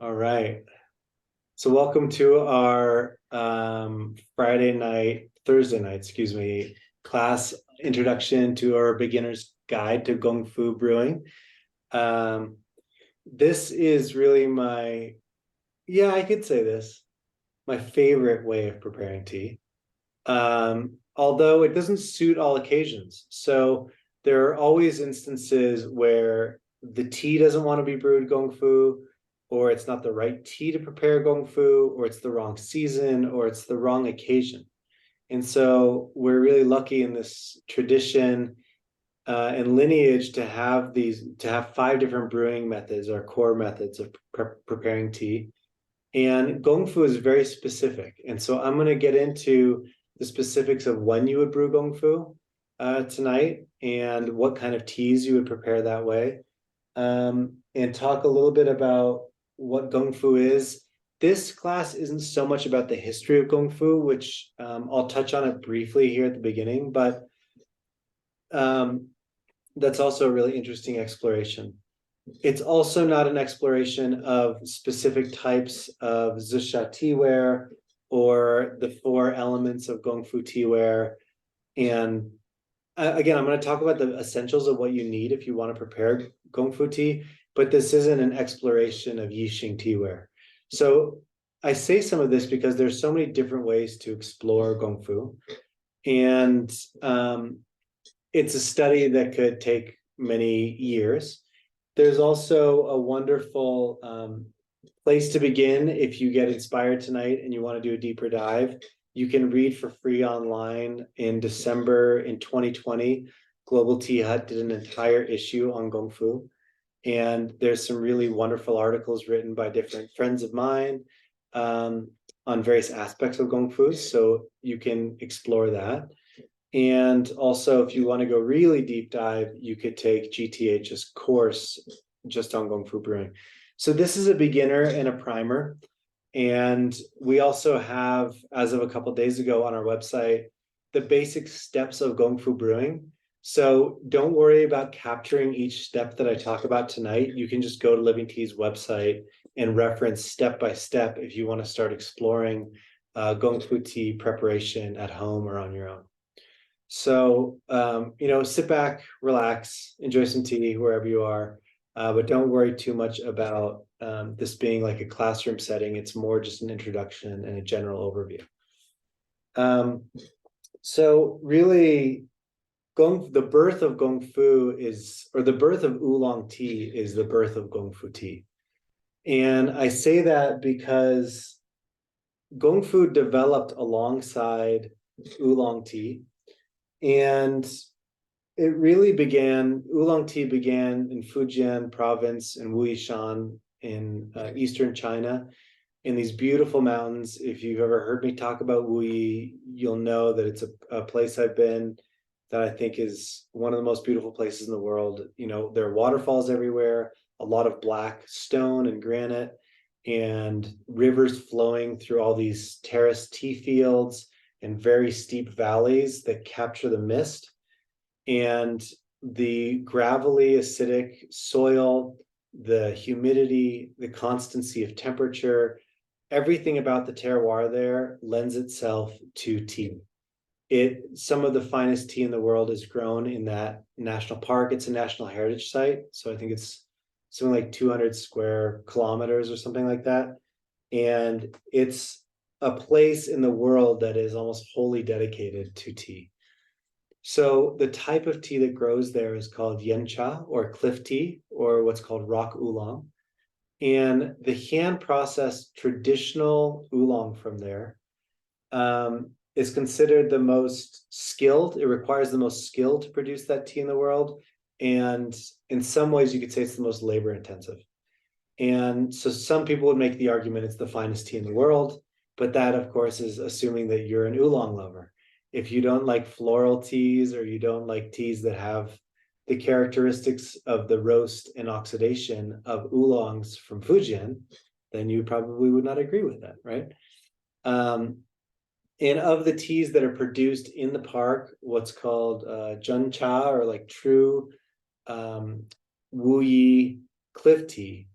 All right. So welcome to our Thursday night, excuse me, class introduction to our beginner's guide to Gongfu Brewing. Um, this is really I could say this, my favorite way of preparing tea. Although it doesn't suit all occasions. So there are always instances where the tea doesn't want to be brewed gongfu, or it's not the right tea to prepare gongfu, or it's the wrong season, or it's the wrong occasion. And so we're really lucky in this tradition and lineage to have five different brewing methods, or core methods of preparing tea. And Gongfu is very specific. And so I'm going to get into the specifics of when you would brew Gongfu tonight and what kind of teas you would prepare that way. And talk a little bit about what Gongfu is. This class isn't so much about the history of Gongfu, which I'll touch on it briefly here at the beginning, but um, that's also a really interesting exploration. It's also not an exploration of specific types of Zisha teaware or the four elements of Gongfu teaware. And again, I'm going to talk about the essentials of what you need if you want to prepare Gongfu tea, but this isn't an exploration of Yixing teaware. So I say some of this because there's so many different ways to explore Gongfu. And it's a study that could take many years. There's also a wonderful place to begin if you get inspired tonight and you want to do a deeper dive. You can read for free online in December in 2020. Global Tea Hut did an entire issue on Gongfu. And there's some really wonderful articles written by different friends of mine on various aspects of Gongfu. So you can explore that. And also, if you want to go really deep dive, you could take GTH's course just on Gongfu Brewing. So this is a beginner and a primer. And we also have, as of a couple of days ago on our website, the basic steps of Gongfu Brewing. So don't worry about capturing each step that I talk about tonight. You can just go to Living Tea's website and reference step by step if you want to start exploring Gongfu tea preparation at home or on your own. So, sit back, relax, enjoy some tea wherever you are, but don't worry too much about this being like a classroom setting. It's more just an introduction and a general overview. So really, the birth of Gongfu or the birth of oolong tea is the birth of Gongfu tea. And I say that because Gongfu developed alongside oolong tea. And oolong tea began in Fujian province in Wuishan in eastern China in these beautiful mountains. If you've ever heard me talk about Wuyi, you'll know that it's a place I've been that I think is one of the most beautiful places in the world. There are waterfalls everywhere, a lot of black stone and granite, and rivers flowing through all these terraced tea fields and very steep valleys that capture the mist. And the gravelly, acidic soil, the humidity, the constancy of temperature, everything about the terroir there lends itself to tea. Some of the finest tea in the world is grown in that national park. It's a national heritage site. So I think it's something like 200 square kilometers or something like that. And it's a place in the world that is almost wholly dedicated to tea. So the type of tea that grows there is called yencha or cliff tea, or what's called rock oolong. And the hand processed traditional oolong from there is considered the most skilled. It requires the most skill to produce that tea in the world. And in some ways, you could say it's the most labor intensive. And so some people would make the argument it's the finest tea in the world. But that, of course, is assuming that you're an oolong lover. If you don't like floral teas, or you don't like teas that have the characteristics of the roast and oxidation of oolongs from Fujian, then you probably would not agree with that, right? And of the teas that are produced in the park, what's called Jun Cha, or like true Wu Yi cliff tea,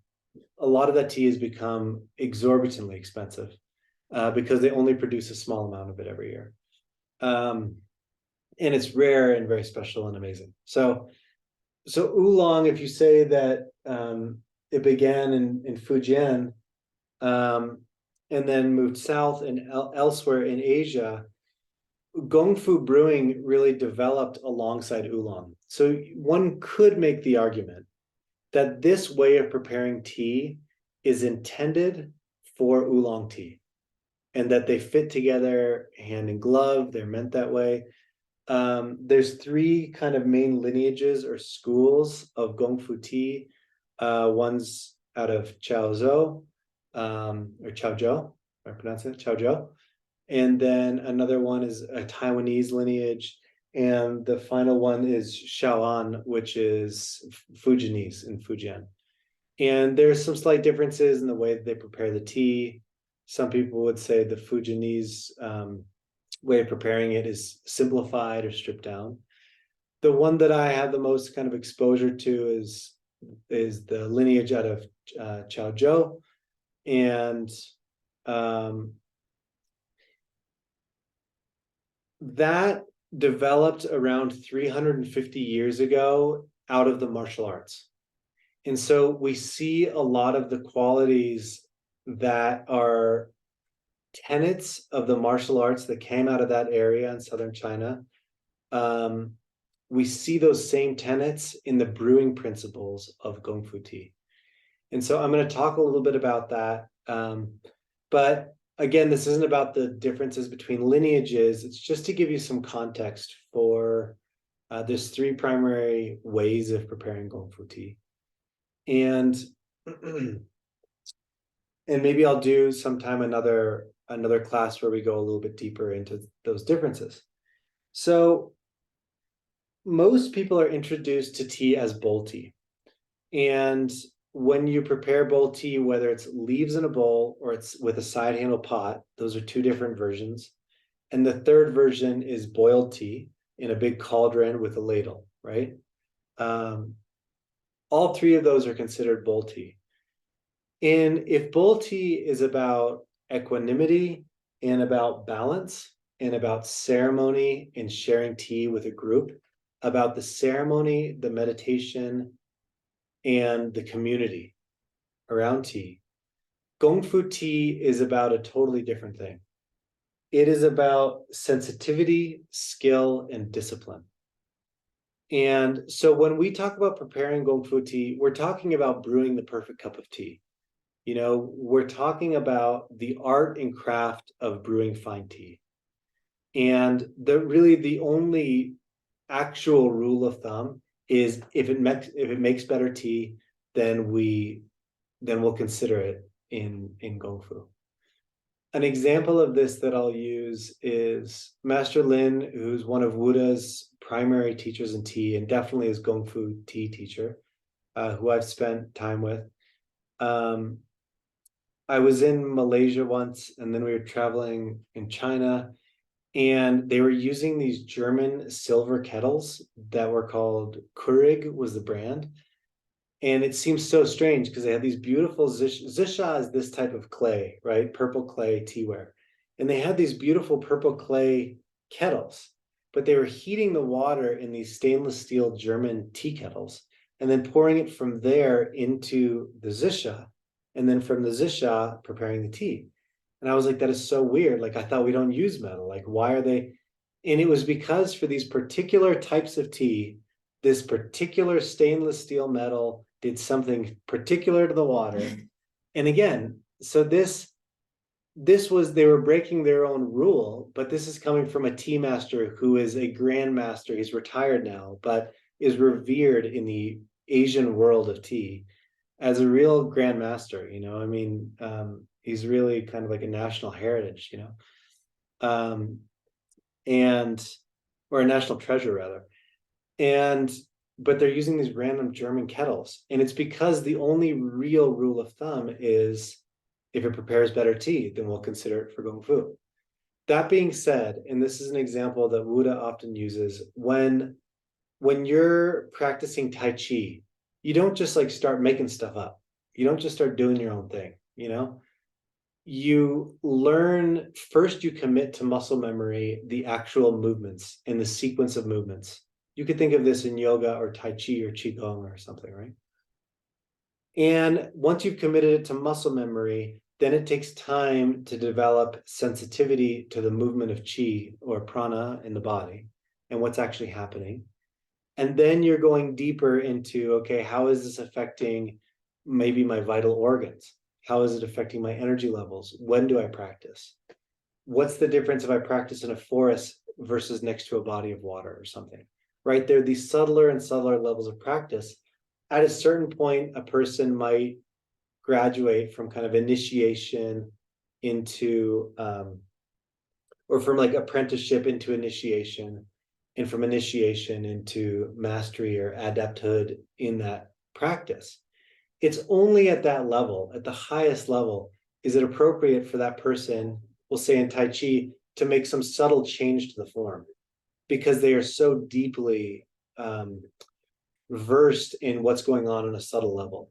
a lot of that tea has become exorbitantly expensive because they only produce a small amount of it every year. And it's rare and very special and amazing. So oolong, if you say that it began in Fujian and then moved south and elsewhere in Asia, Gongfu Brewing really developed alongside oolong. So one could make the argument that this way of preparing tea is intended for oolong tea and that they fit together hand in glove. They're meant that way. There's three kind of main lineages or schools of Gongfu tea. One's out of Chaozhou, or Chaozhou, if I pronounce it, Chaozhou. And then another one is a Taiwanese lineage. And the final one is Shaoan, which is Fujianese in Fujian. And there's some slight differences in the way that they prepare the tea. Some people would say the Fujianese way of preparing it is simplified or stripped down. The one that I have the most kind of exposure to is the lineage out of Chaozhou, and that developed around 350 years ago out of the martial arts. And so we see a lot of the qualities that are tenets of the martial arts that came out of that area in southern China. We see those same tenets in the brewing principles of Gongfu tea. And so I'm going to talk a little bit about that. But again, this isn't about the differences between lineages. It's just to give you some context for there's three primary ways of preparing Gongfu tea. And maybe I'll do sometime another class where we go a little bit deeper into those differences. So most people are introduced to tea as bowl tea. And when you prepare bowl tea, whether it's leaves in a bowl or it's with a side handle pot, those are two different versions. And the third version is boiled tea in a big cauldron with a ladle, right? All three of those are considered bowl tea. And if bowl tea is about equanimity and about balance and about ceremony and sharing tea with a group, about the ceremony, the meditation, and the community around tea, Gongfu tea is about a totally different thing. It is about sensitivity, skill, and discipline. And so when we talk about preparing Gongfu tea, we're talking about brewing the perfect cup of tea. You know, we're talking about the art and craft of brewing fine tea. And the only actual rule of thumb is if it makes better tea, then we'll consider it in Gongfu. An example of this that I'll use is Master Lin, who's one of Wuda's primary teachers in tea and definitely is Gongfu tea teacher, who I've spent time with. I was in Malaysia once, and then we were traveling in China, and they were using these German silver kettles that were called Keurig was the brand. And it seems so strange because they had these beautiful Zisha is this type of clay, right? Purple clay teaware. And they had these beautiful purple clay kettles, but they were heating the water in these stainless steel German tea kettles and then pouring it from there into the Zisha. And then from the Zisha, preparing the tea. And I was like, that is so weird. Like, I thought we don't use metal. Like, why are they? And it was because for these particular types of tea, this particular stainless steel metal did something particular to the water. And again, so this was, they were breaking their own rule, but this is coming from a tea master who is a grandmaster. He's retired now, but is revered in the Asian world of tea as a real grandmaster. You know, I mean, he's really kind of like a national heritage, you know, or a national treasure rather. But they're using these random German kettles. And it's because the only real rule of thumb is if it prepares better tea, then we'll consider it for Gongfu. That being said, and this is an example that Wuda often uses, when you're practicing Tai Chi, you don't just like start making stuff up. You don't just start doing your own thing, you learn first, you commit to muscle memory, the actual movements and the sequence of movements. You could think of this in yoga or Tai Chi or Qigong or something, right? And once you've committed it to muscle memory, then it takes time to develop sensitivity to the movement of chi or prana in the body and what's actually happening. And then you're going deeper into, okay, how is this affecting maybe my vital organs? How is it affecting my energy levels? When do I practice? What's the difference if I practice in a forest versus next to a body of water or something, right? There are these subtler and subtler levels of practice. At a certain point, a person might graduate from kind of initiation into, or from like apprenticeship into initiation, and from initiation into mastery or adepthood in that practice. It's only at that level, at the highest level, is it appropriate for that person, we'll say in Tai Chi, to make some subtle change to the form, because they are so deeply versed in what's going on a subtle level.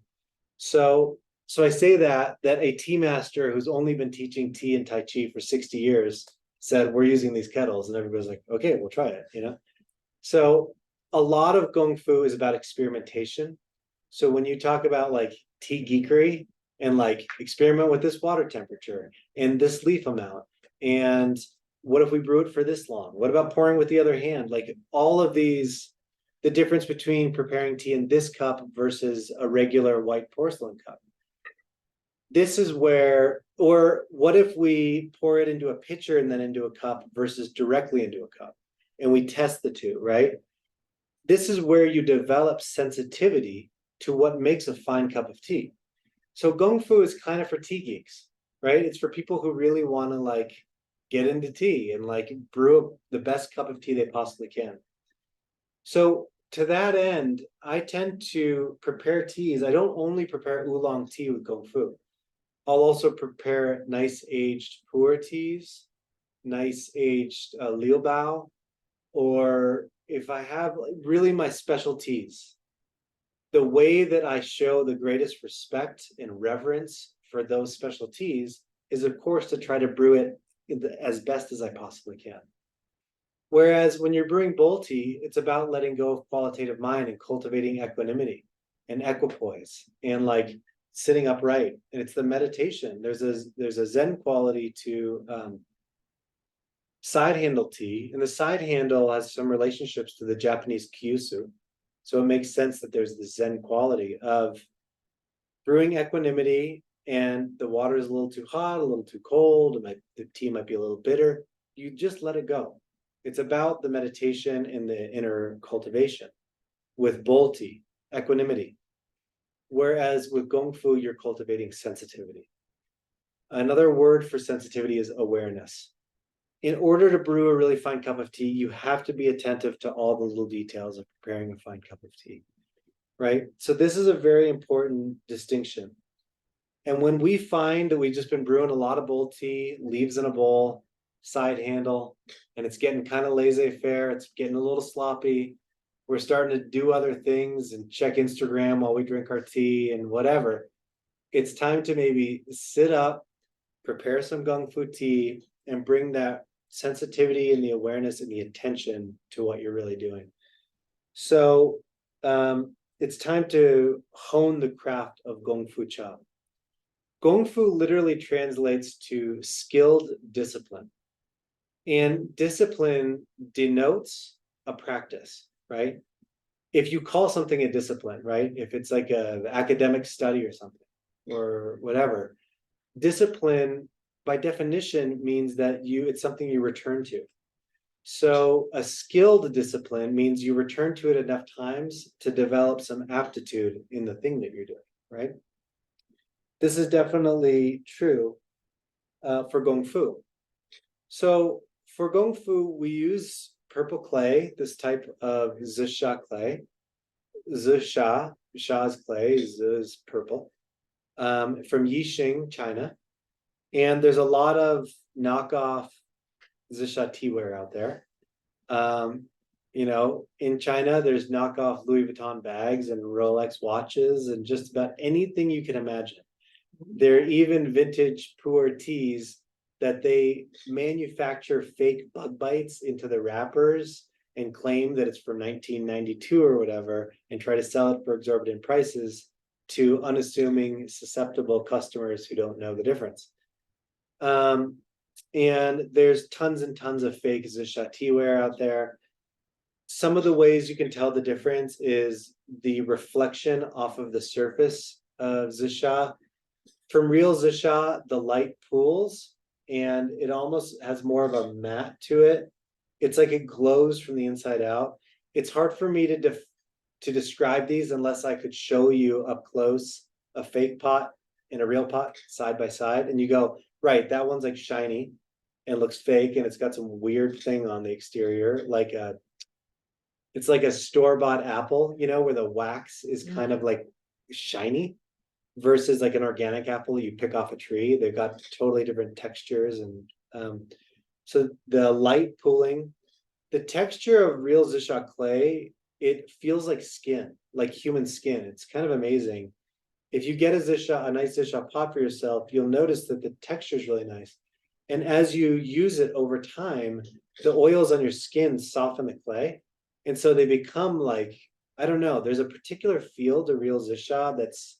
So I say that a tea master who's only been teaching tea and Tai Chi for 60 years said, we're using these kettles, and everybody's like, okay, we'll try it. So a lot of Gong Fu is about experimentation. So when you talk about like tea geekery and like experiment with this water temperature and this leaf amount, and what if we brew it for this long? What about pouring with the other hand? Like all of these, the difference between preparing tea in this cup versus a regular white porcelain cup. This is where, or what if we pour it into a pitcher and then into a cup versus directly into a cup, and we test the two, right? This is where you develop sensitivity to what makes a fine cup of tea. So Gong Fu is kind of for tea geeks, right? It's for people who really want to like get into tea and like brew the best cup of tea they possibly can. So to that end, I tend to prepare teas. I don't only prepare oolong tea with Gong Fu. I'll also prepare nice aged pu'er teas, nice aged liu bao, or if I have really my specialties, the way that I show the greatest respect and reverence for those specialties is, of course, to try to brew it as best as I possibly can. Whereas when you're brewing bowl tea, it's about letting go of qualitative mind and cultivating equanimity and equipoise and like sitting upright. And it's the meditation. There's a Zen quality to side handle tea, and the side handle has some relationships to the Japanese kyusu. So it makes sense that there's the Zen quality of brewing equanimity, and the water is a little too hot, a little too cold, the tea might be a little bitter. You just let it go. It's about the meditation and the inner cultivation. With bowl tea, equanimity. Whereas with Gong Fu, you're cultivating sensitivity. Another word for sensitivity is awareness. In order to brew a really fine cup of tea, you have to be attentive to all the little details of preparing a fine cup of tea, right? So this is a very important distinction. And when we find that we've just been brewing a lot of bowl tea, leaves in a bowl, side handle, and it's getting kind of laissez-faire, it's getting a little sloppy, we're starting to do other things and check Instagram while we drink our tea and whatever, it's time to maybe sit up, prepare some Gong Fu tea, and bring that sensitivity and the awareness and the attention to what you're really doing. So it's time to hone the craft of Gong Fu Cha. Gong Fu literally translates to skilled discipline. And discipline denotes a practice, right? If you call something a discipline, right? If it's like an academic study or something, or whatever, discipline by definition means that it's something you return to. So a skilled discipline means you return to it enough times to develop some aptitude in the thing that you're doing, right? This is definitely true for Gong Fu. So for Gong Fu, we use purple clay, this type of zisha clay. Zisha, Sha's clay, is purple, from Yixing, China. And there's a lot of knockoff zisha teaware out there. in China, there's knockoff Louis Vuitton bags and Rolex watches and just about anything you can imagine. There are even vintage pu'er teas that they manufacture fake bug bites into the wrappers and claim that it's from 1992 or whatever, and try to sell it for exorbitant prices to unassuming, susceptible customers who don't know the difference. And there's tons and tons of fake Zisha teaware out there. Some of the ways you can tell the difference is the reflection off of the surface of Zisha. From real Zisha, the light pools and it almost has more of a matte to it. It's like it glows from the inside out. It's hard for me to describe these unless I could show you up close a fake pot and a real pot side by side, and you go, right, that one's like shiny and looks fake, and it's got some weird thing on the exterior, it's like a store-bought apple, where the wax is kind of like shiny, versus like an organic apple you pick off a tree. They've got totally different textures, and so the light pooling, the texture of real Zisha clay, it feels like skin, like human skin. It's kind of amazing. If you get a nice Zisha pot for yourself, you'll notice that the texture is really nice. And as you use it over time, the oils on your skin soften the clay. And so they become like, I don't know, there's a particular feel to real Zisha that's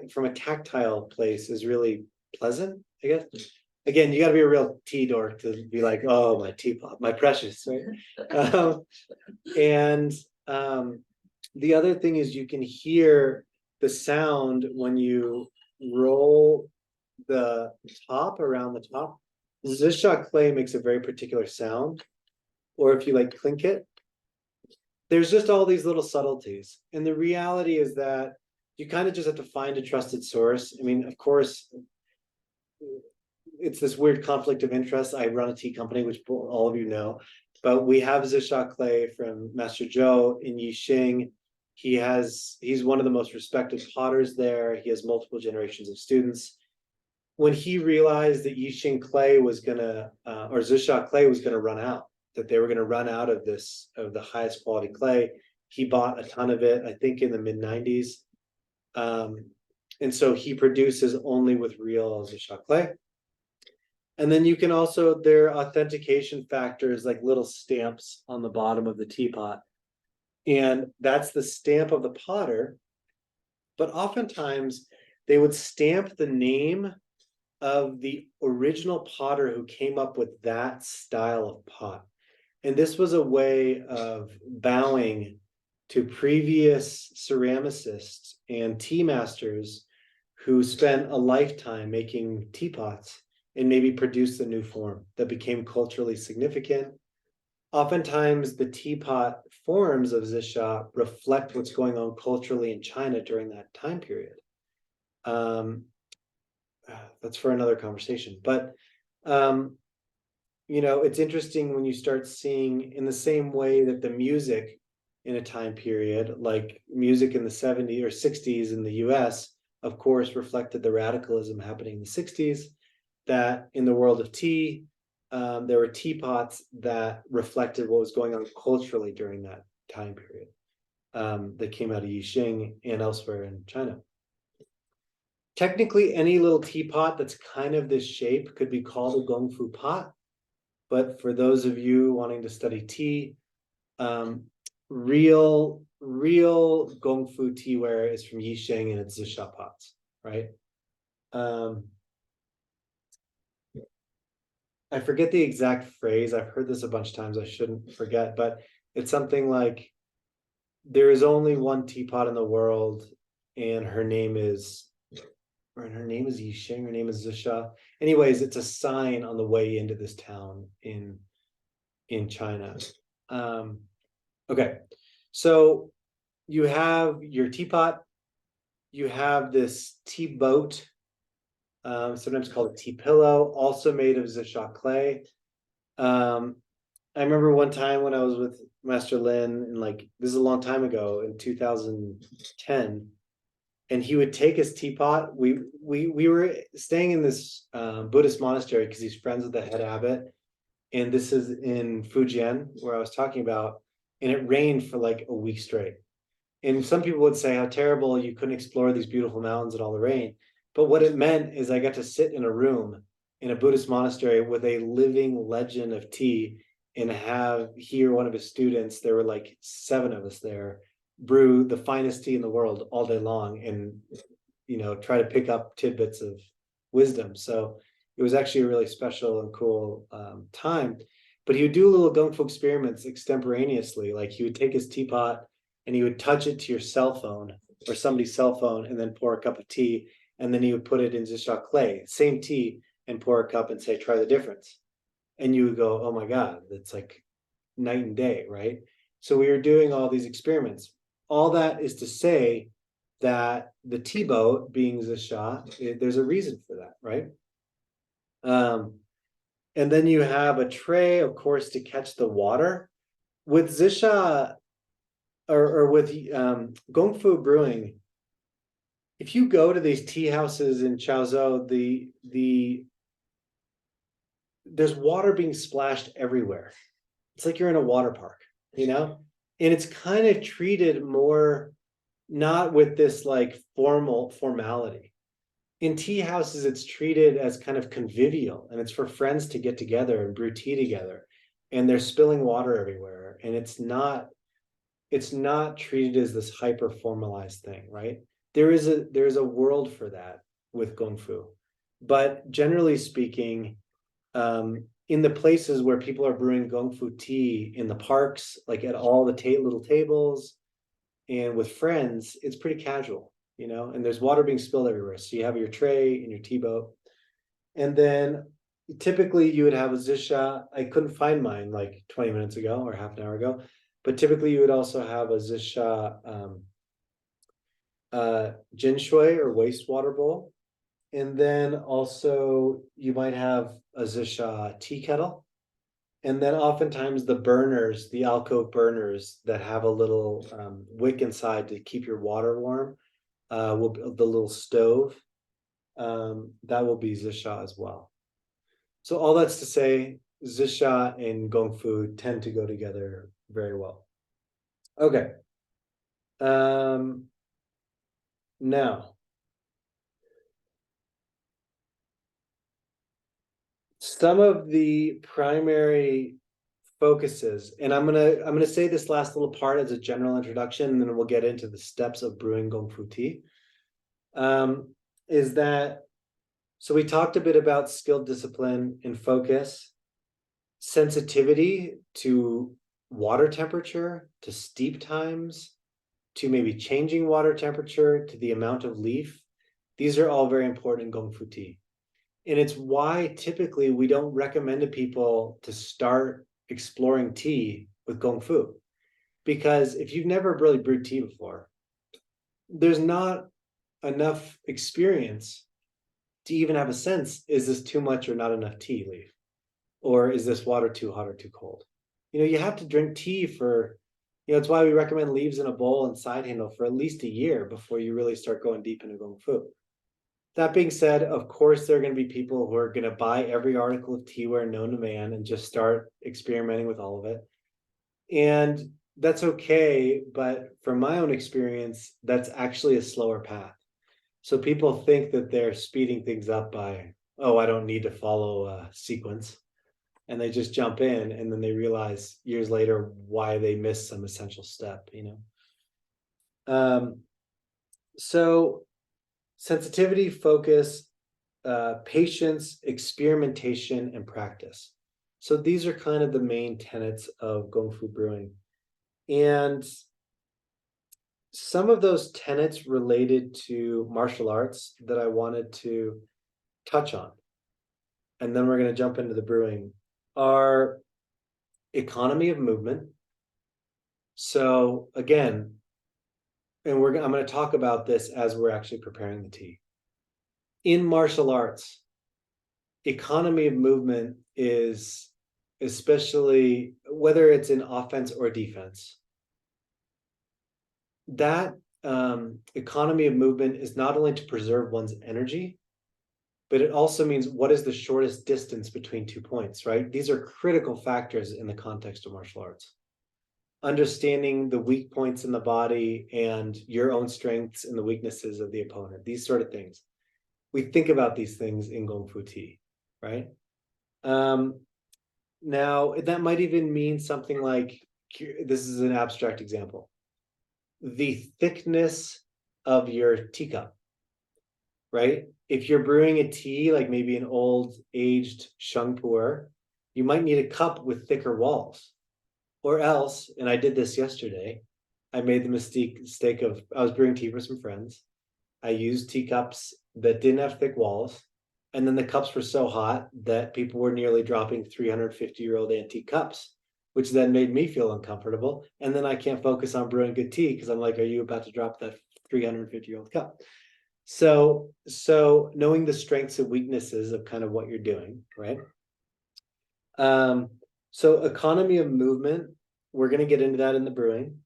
from a tactile place is really pleasant, I guess. Again, you got to be a real tea dork to be like, oh, my teapot, my precious, right? And the other thing is you can hear the sound when you roll the top around the top. Zisha clay makes a very particular sound, or if you like clink it, there's just all these little subtleties. And the reality is that you kind of just have to find a trusted source. I mean, of course, it's this weird conflict of interest. I run a tea company, which all of you know, but we have Zisha clay from Master Zhou in Yixing. He's one of the most respected potters there. He has multiple generations of students. When he realized that Yixing clay was gonna, or Zisha clay was gonna run out, that they were gonna run out of the highest quality clay, he bought a ton of it, I think in the mid-90s. And so he produces only with real Zisha clay. And then you can also, there are authentication factors like little stamps on the bottom of the teapot. And that's the stamp of the potter. But oftentimes they would stamp the name of the original potter who came up with that style of pot. And this was a way of bowing to previous ceramicists and tea masters who spent a lifetime making teapots and maybe produced a new form that became culturally significant. Oftentimes, the teapot forms of Zisha reflect what's going on culturally in China during that time period. That's for another conversation. But, it's interesting when you start seeing, in the same way that the music in a time period, like music in the 70s or 60s in the US, of course, reflected the radicalism happening in the 60s, that in the world of tea, there were teapots that reflected what was going on culturally during that time period, that came out of Yixing and elsewhere in China. Technically, any little teapot that's kind of this shape could be called a Gongfu pot. But for those of you wanting to study tea, real Gongfu teaware is from Yixing, and it's Zisha pots, right? I forget the exact phrase. I've heard this a bunch of times. I shouldn't forget, but it's something like, there is only one teapot in the world, and her name is Yixing, her name is Zisha. Anyways, it's a sign on the way into this town in China. Okay, so you have your teapot, you have this tea boat, sometimes called a tea pillow, also made of Zisha clay. I remember one time when I was with Master Lin, and this is a long time ago, in 2010, and he would take his teapot. We were staying in this Buddhist monastery because he's friends with the head abbot, And this is in Fujian, where I was talking about, and it rained for like a week straight. And some people would say how terrible you couldn't explore these beautiful mountains in all the rain. But what it meant is I got to sit in a room in a Buddhist monastery with a living legend of tea and have hear one of his students, there were like 7 of us there, brew the finest tea in the world all day long and, try to pick up tidbits of wisdom. So it was actually a really special and cool time. But he would do little Gongfu experiments extemporaneously. Like he would take his teapot and he would touch it to your cell phone or somebody's cell phone and then pour a cup of tea. And then he would put it in zisha clay, same tea, and pour a cup and say, try the difference. And you would go, oh my God, that's like night and day, right? So we were doing all these experiments. All that is to say that the tea boat being zisha, there's a reason for that, right? And then you have a tray, of course, to catch the water. With zisha or with Gongfu Brewing, if you go to these tea houses in Chaozhou, there's water being splashed everywhere. It's like you're in a water park, and it's kind of treated more not with this like formality. In tea houses, it's treated as kind of convivial, and it's for friends to get together and brew tea together, and they're spilling water everywhere, and it's not treated as this hyper formalized thing, right? There's a world for that with Gongfu, but generally speaking, in the places where people are brewing Gongfu tea in the parks, like at all the little tables, and with friends, it's pretty casual, and there's water being spilled everywhere. So you have your tray and your tea boat, and then typically you would have a zisha. I couldn't find mine like 20 minutes ago or half an hour ago, but typically you would also have a zisha jinshui or wastewater bowl. And then also you might have a zisha tea kettle. And then oftentimes the burners, the alcove burners that have a little wick inside to keep your water warm, the little stove, that will be zisha as well. So all that's to say, zisha and gongfu tend to go together very well. Okay. Now, some of the primary focuses, and I'm gonna say this last little part as a general introduction, and then we'll get into the steps of brewing Gongfu tea. Is that so? We talked a bit about skill, discipline, and focus, sensitivity to water temperature, to steep times, to maybe changing water temperature, to the amount of leaf. These are all very important in Gongfu tea. And it's why typically we don't recommend to people to start exploring tea with Gongfu. Because if you've never really brewed tea before, there's not enough experience to even have a sense, is this too much or not enough tea leaf? Or is this water too hot or too cold? You have to drink tea for, it's why we recommend leaves in a bowl and side handle for at least a year before you really start going deep into Gongfu. That being said, of course, there are going to be people who are going to buy every article of teaware known to man and just start experimenting with all of it. And that's okay. But from my own experience, that's actually a slower path. So people think that they're speeding things up by, oh, I don't need to follow a sequence. And they just jump in, and then they realize years later why they missed some essential step, So sensitivity, focus, patience, experimentation, and practice. So these are kind of the main tenets of Gongfu Brewing. And some of those tenets related to martial arts that I wanted to touch on, and then we're going to jump into the brewing, are economy of movement. So again, and I'm going to talk about this as we're actually preparing the tea. In martial arts, economy of movement is, especially whether it's in offense or defense, that economy of movement is not only to preserve one's energy, but it also means what is the shortest distance between 2 points, right? These are critical factors in the context of martial arts. Understanding the weak points in the body and your own strengths and the weaknesses of the opponent, these sort of things. We think about these things in Gong Fu Tea, right? Now, that might even mean something like, this is an abstract example, the thickness of your teacup, right? If you're brewing a tea, like maybe an old aged Shangpuer, you might need a cup with thicker walls. Or else, and I did this yesterday, I made the mistake of, I was brewing tea for some friends. I used teacups that didn't have thick walls. And then the cups were so hot that people were nearly dropping 350-year-old antique cups, which then made me feel uncomfortable. And then I can't focus on brewing good tea because I'm like, are you about to drop that 350-year-old cup? So knowing the strengths and weaknesses of kind of what you're doing, right? So economy of movement, we're going to get into that in the brewing.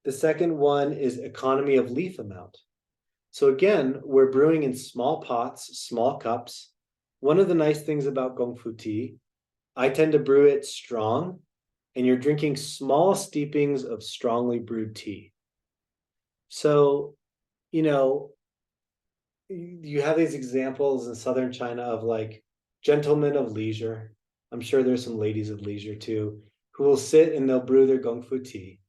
The second one is economy of leaf amount. So again, we're brewing in small pots, small cups. One of the nice things about Gongfu tea, I tend to brew it strong, and you're drinking small steepings of strongly brewed tea. So, you have these examples in southern China of like gentlemen of leisure. I'm sure there's some ladies of leisure too, who will sit and they'll brew their Gongfu tea,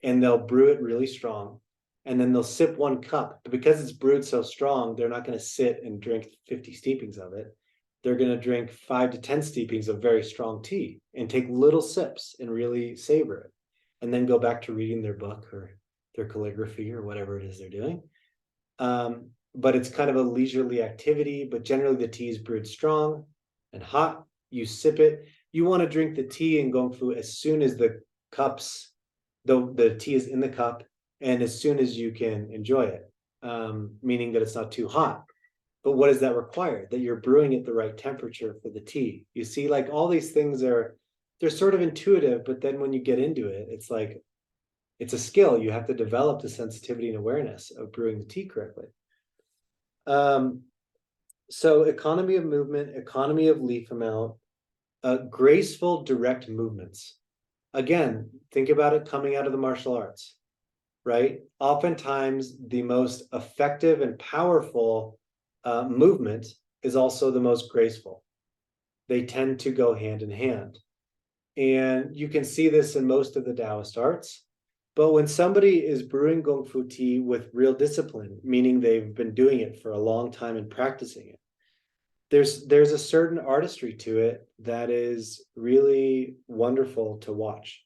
and they'll brew it really strong, and then they'll sip one cup. But because it's brewed so strong, they're not going to sit and drink 50 steepings of it. They're going to drink 5 to 10 steepings of very strong tea and take little sips and really savor it, and then go back to reading their book or their calligraphy or whatever it is they're doing. But it's kind of a leisurely activity, but generally the tea is brewed strong and hot. You sip it. You want to drink the tea in Gongfu as soon as the cups, the tea is in the cup, and as soon as you can enjoy it, meaning that it's not too hot. But what does that require? That you're brewing at the right temperature for the tea. You see, like all these things they're sort of intuitive, but then when you get into it, it's like, it's a skill. You have to develop the sensitivity and awareness of brewing the tea correctly. So economy of movement, economy of leaf amount, graceful direct movements. Again, think about it coming out of the martial arts, right? Oftentimes the most effective and powerful movement is also the most graceful. They tend to go hand in hand. And you can see this in most of the Taoist arts. But when somebody is brewing Gongfu tea with real discipline, meaning they've been doing it for a long time and practicing it, there's a certain artistry to it that is really wonderful to watch.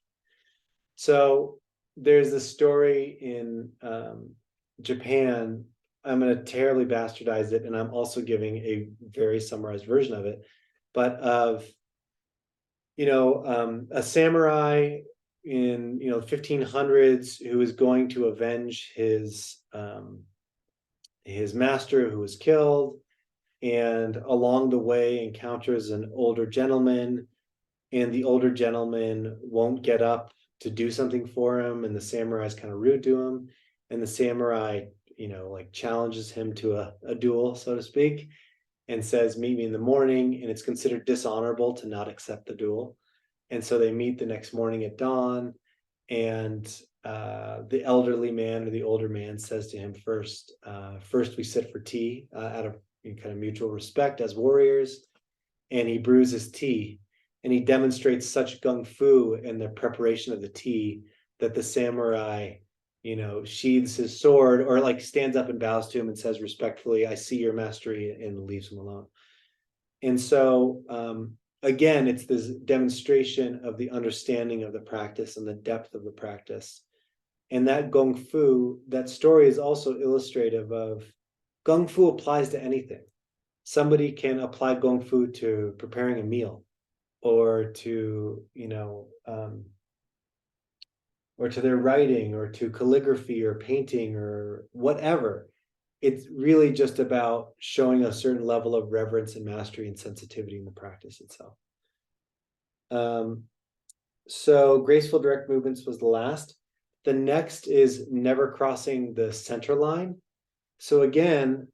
So there's this story in Japan. I'm going to terribly bastardize it, and I'm also giving a very summarized version of it, but of a samurai in 1500s who is going to avenge his master who was killed, and along the way encounters an older gentleman, and the older gentleman won't get up to do something for him, and the samurai is kind of rude to him, and the samurai like challenges him to a duel, so to speak, and says, meet me in the morning, and it's considered dishonorable to not accept the duel. And so they meet the next morning at dawn, and the elderly man or the older man says to him, first we sit for tea out of kind of mutual respect as warriors. And he brews his tea, and he demonstrates such gung fu in the preparation of the tea that the samurai sheathes his sword, or like stands up and bows to him and says respectfully, I see your mastery, and leaves him alone. And so again, it's this demonstration of the understanding of the practice and the depth of the practice. And that Gong Fu, that story is also illustrative of Gong Fu applies to anything. Somebody can apply Gong Fu to preparing a meal, or to, or to their writing, or to calligraphy or painting or whatever. It's really just about showing a certain level of reverence and mastery and sensitivity in the practice itself. So graceful direct movements was the last. The next is never crossing the center line. So again,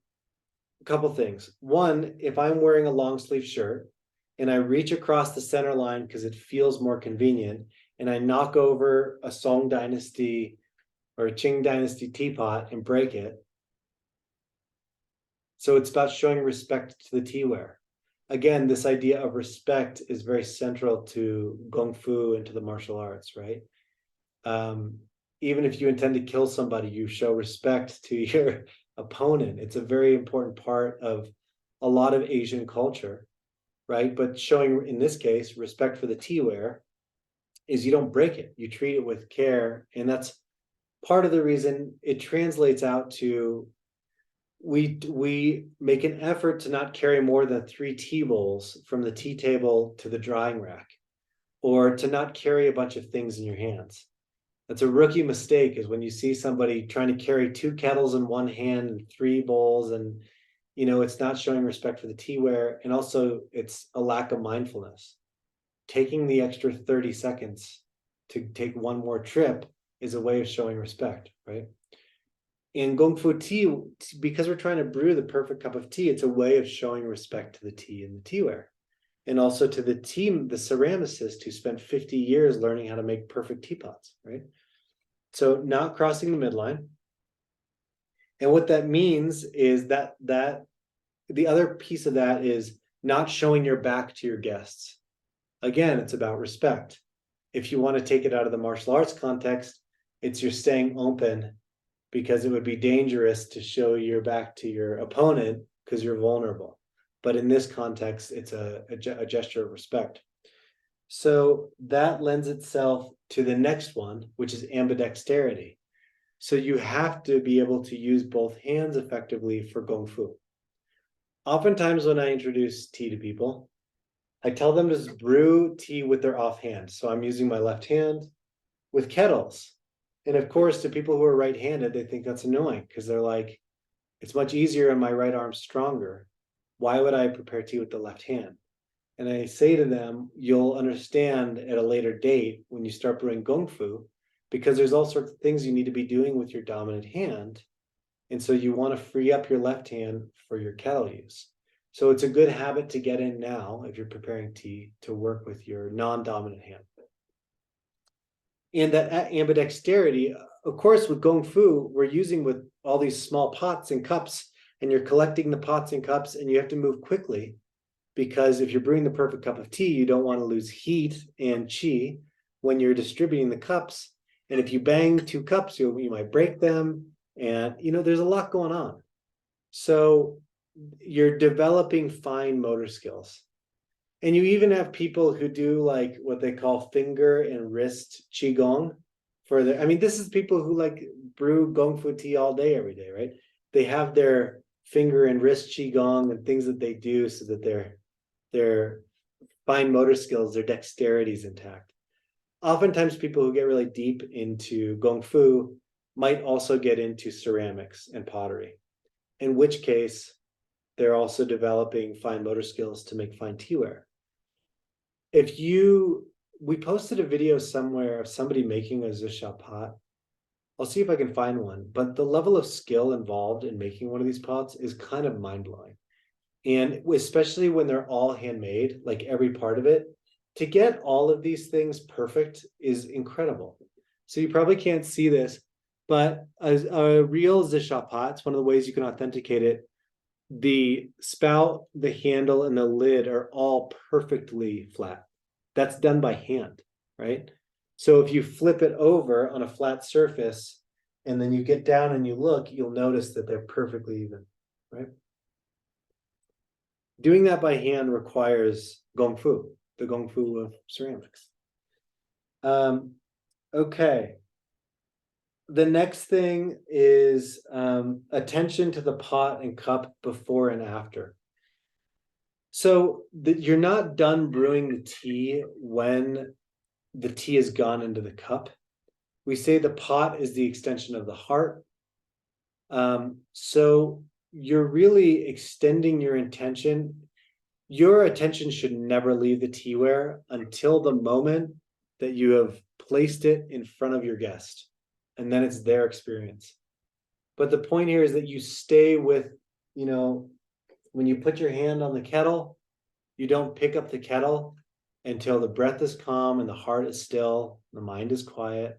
a couple things. One, if I'm wearing a long sleeve shirt and I reach across the center line because it feels more convenient, and I knock over a Song Dynasty or a Qing Dynasty teapot and break it. So it's about showing respect to the teaware. Again, this idea of respect is very central to Gong Fu and to the martial arts, right? Even if you intend to kill somebody, you show respect to your opponent. It's a very important part of a lot of Asian culture, right? But showing, in this case, respect for the teaware is you don't break it, you treat it with care. And that's part of the reason it translates out to we make an effort to not carry more than 3 tea bowls from the tea table to the drying rack, or to not carry a bunch of things in your hands. That's a rookie mistake, is when you see somebody trying to carry 2 kettles in one hand and 3 bowls, and it's not showing respect for the teaware, and also it's a lack of mindfulness. Taking the extra 30 seconds to take one more trip is a way of showing respect, right? In Gong Fu tea, because we're trying to brew the perfect cup of tea, it's a way of showing respect to the tea and the teaware. And also to the team, the ceramicist who spent 50 years learning how to make perfect teapots, right? So not crossing the midline. And what that means is that the other piece of that is not showing your back to your guests. Again, it's about respect. If you want to take it out of the martial arts context, it's you're staying open, because it would be dangerous to show your back to your opponent because you're vulnerable. But in this context, it's a gesture of respect. So that lends itself to the next one, which is ambidexterity. So you have to be able to use both hands effectively for Gong Fu. Oftentimes when I introduce tea to people, I tell them to brew tea with their offhand. So I'm using my left hand with kettles. And of course, to people who are right-handed, they think that's annoying, because they're like, it's much easier and my right arm's stronger. Why would I prepare tea with the left hand? And I say to them, you'll understand at a later date when you start brewing Gong Fu, because there's all sorts of things you need to be doing with your dominant hand. And so you want to free up your left hand for your kettle use. So it's a good habit to get in now, if you're preparing tea, to work with your non-dominant hand. And that ambidexterity, of course, with Gong Fu, we're using with all these small pots and cups, and you're collecting the pots and cups, and you have to move quickly, because if you're brewing the perfect cup of tea, you don't want to lose heat and qi when you're distributing the cups. And if you bang 2 cups, you might break them. And, there's a lot going on. So you're developing fine motor skills. And you even have people who do like what they call finger and wrist qigong for this is people who like brew Gong Fu tea all day, every day, right? They have their finger and wrist qigong and things that they do so that their fine motor skills, their dexterity is intact. Oftentimes people who get really deep into Gong Fu might also get into ceramics and pottery, in which case they're also developing fine motor skills to make fine teaware. We posted a video somewhere of somebody making a zhisha pot. I'll see if I can find one, but the level of skill involved in making one of these pots is kind of mind-blowing. And especially when they're all handmade, like every part of it, to get all of these things perfect is incredible. So you probably can't see this, but a real zhisha pot, it's one of the ways you can authenticate it. The spout, the handle, and the lid are all perfectly flat. That's done by hand, right? So if you flip it over on a flat surface and then you get down and you look, you'll notice that they're perfectly even, right? Doing that by hand requires Gong Fu, the Gong Fu of ceramics. Okay. The next thing is attention to the pot and cup before and after. So you're not done brewing the tea when the tea has gone into the cup. We say the pot is the extension of the heart. So you're really extending your intention. Your attention should never leave the teaware until the moment that you have placed it in front of your guest, and then it's their experience. But the point here is that you stay with, when you put your hand on the kettle, you don't pick up the kettle until the breath is calm and the heart is still, the mind is quiet,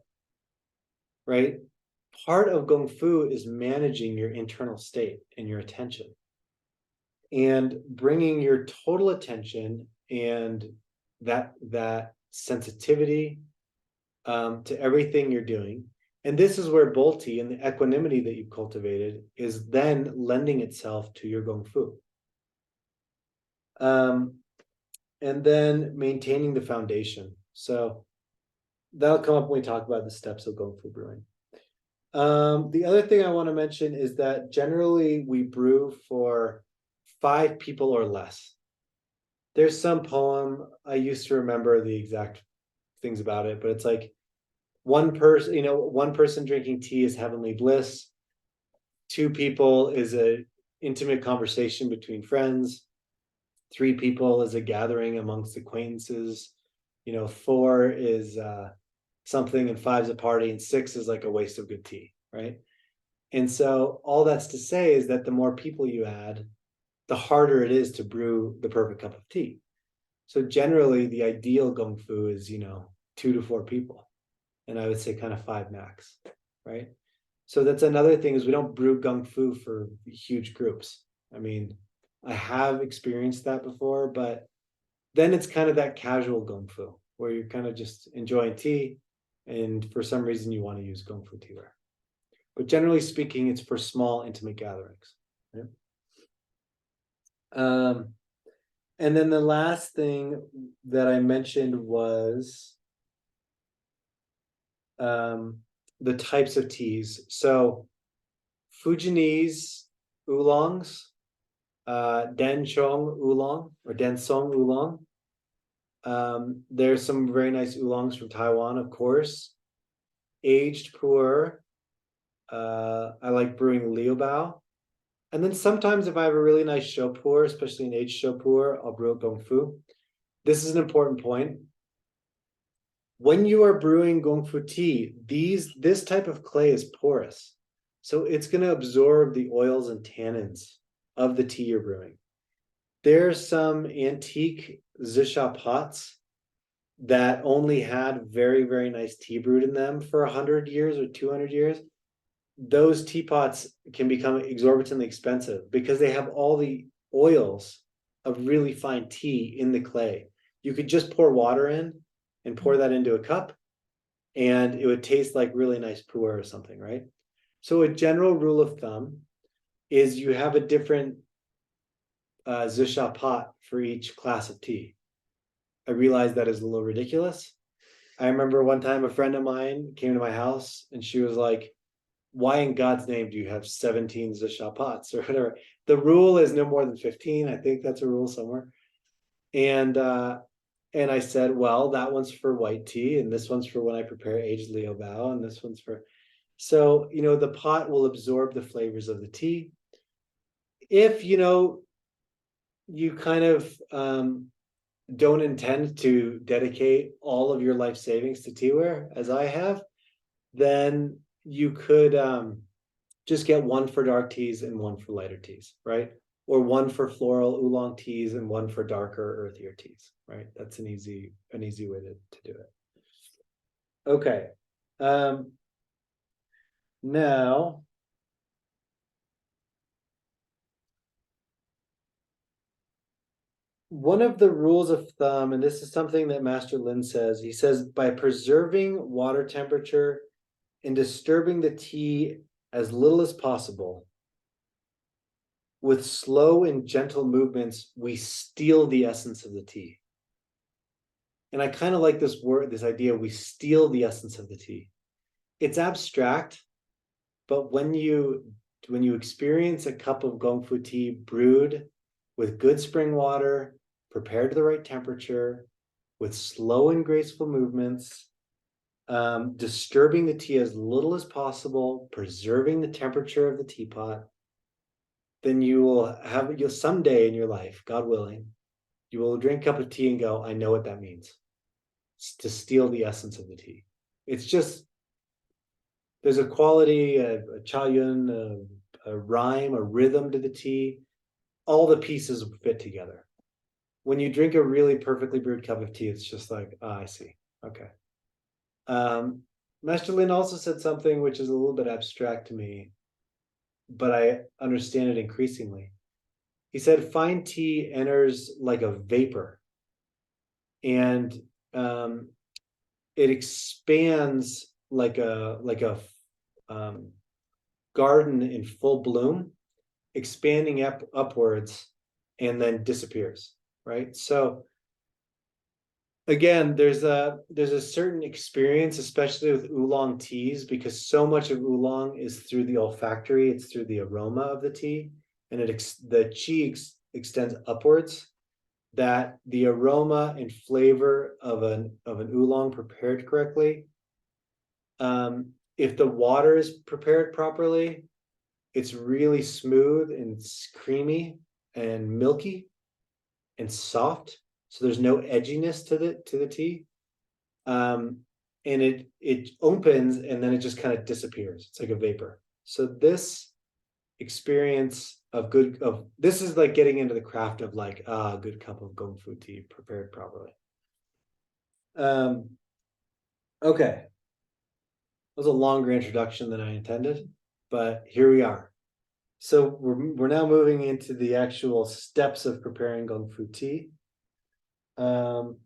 right? Part of Gong Fu is managing your internal state and your attention and bringing your total attention and that sensitivity to everything you're doing. And this is where Bolti and the equanimity that you've cultivated is then lending itself to your Gong Fu. And then maintaining the foundation. So that'll come up when we talk about the steps of Gongfu brewing. The other thing I want to mention is that generally we brew for 5 people or less. There's some poem, I used to remember the exact things about it, but it's like one person drinking tea is heavenly bliss. 2 people is a intimate conversation between friends. 3 people is a gathering amongst acquaintances. 4 is something, and 5 is a party, and 6 is like a waste of good tea, right? And so all that's to say is that the more people you add, the harder it is to brew the perfect cup of tea. So generally the ideal Gong Fu is 2 to 4 people, and I would say kind of 5 max, right? So that's another thing, is we don't brew Gong Fu for huge groups. I mean, I have experienced that before, but then it's kind of that casual Gong Fu where you're kind of just enjoying tea, and for some reason you want to use Gong Fu teaware. But generally speaking, it's for small, intimate gatherings. Right? And then the last thing that I mentioned was the types of teas. So Fujianese oolongs, Danchong oolong or Dansong oolong. There's some very nice oolongs from Taiwan, of course. Aged pu'er. I like brewing Liubao. And then sometimes if I have a really nice show pu'er, especially an aged show pu'er, I'll brew a Gong Fu. This is an important point. When you are brewing Gong Fu tea, this type of clay is porous. So it's going to absorb the oils and tannins of the tea you're brewing. There's some antique zisha pots that only had very, very nice tea brewed in them for 100 years or 200 years. Those teapots can become exorbitantly expensive because they have all the oils of really fine tea in the clay. You could just pour water in and pour that into a cup, and it would taste like really nice pu'er or something, right? So a general rule of thumb is you have a different zisha pot for each class of tea. I realize that is a little ridiculous. I remember one time a friend of mine came to my house and she was like, why in God's name do you have 17 zisha pots or whatever? The rule is no more than 15. I think that's a rule somewhere. And I said, well, that one's for white tea, and this one's for when I prepare aged Liubao, and this one's for... So, the pot will absorb the flavors of the tea. If, you kind of don't intend to dedicate all of your life savings to teaware, as I have, then you could just get one for dark teas and one for lighter teas, right? Or one for floral oolong teas and one for darker, earthier teas, right? That's an easy way to do it. Okay. Now, one of the rules of thumb, and this is something that Master Lin says, he says, by preserving water temperature and disturbing the tea as little as possible, with slow and gentle movements, we steal the essence of the tea. And I kind of like this word, this idea, we steal the essence of the tea. It's abstract, but when you experience a cup of Gongfu tea brewed with good spring water, prepared to the right temperature, with slow and graceful movements, disturbing the tea as little as possible, preserving the temperature of the teapot, then you'll someday in your life, God willing, you will drink a cup of tea and go, I know what that means. It's to steal the essence of the tea. It's just, there's a quality, a chayun, a rhyme, a rhythm to the tea all the pieces fit together. When you drink a really perfectly brewed cup of tea, it's just like, oh, I see. Okay. Master Lin also said something which is a little bit abstract to me, but I understand it increasingly. He said fine tea enters like a vapor, and it expands like a garden in full bloom, expanding upwards, and then disappears. Right. So again, there's a certain experience, especially with oolong teas, because so much of oolong is through the olfactory, it's through the aroma of the tea, and the chi extends upwards. That the aroma and flavor of an oolong prepared correctly, if the water is prepared properly, it's really smooth and creamy and milky and soft. So there's no edginess to the tea. And it opens and then it just kind of disappears. It's like a vapor. So this experience of this is like getting into the craft of like a good cup of Gongfu tea prepared properly. Okay. That was a longer introduction than I intended, but here we are. So we're now moving into the actual steps of preparing Gongfu tea. One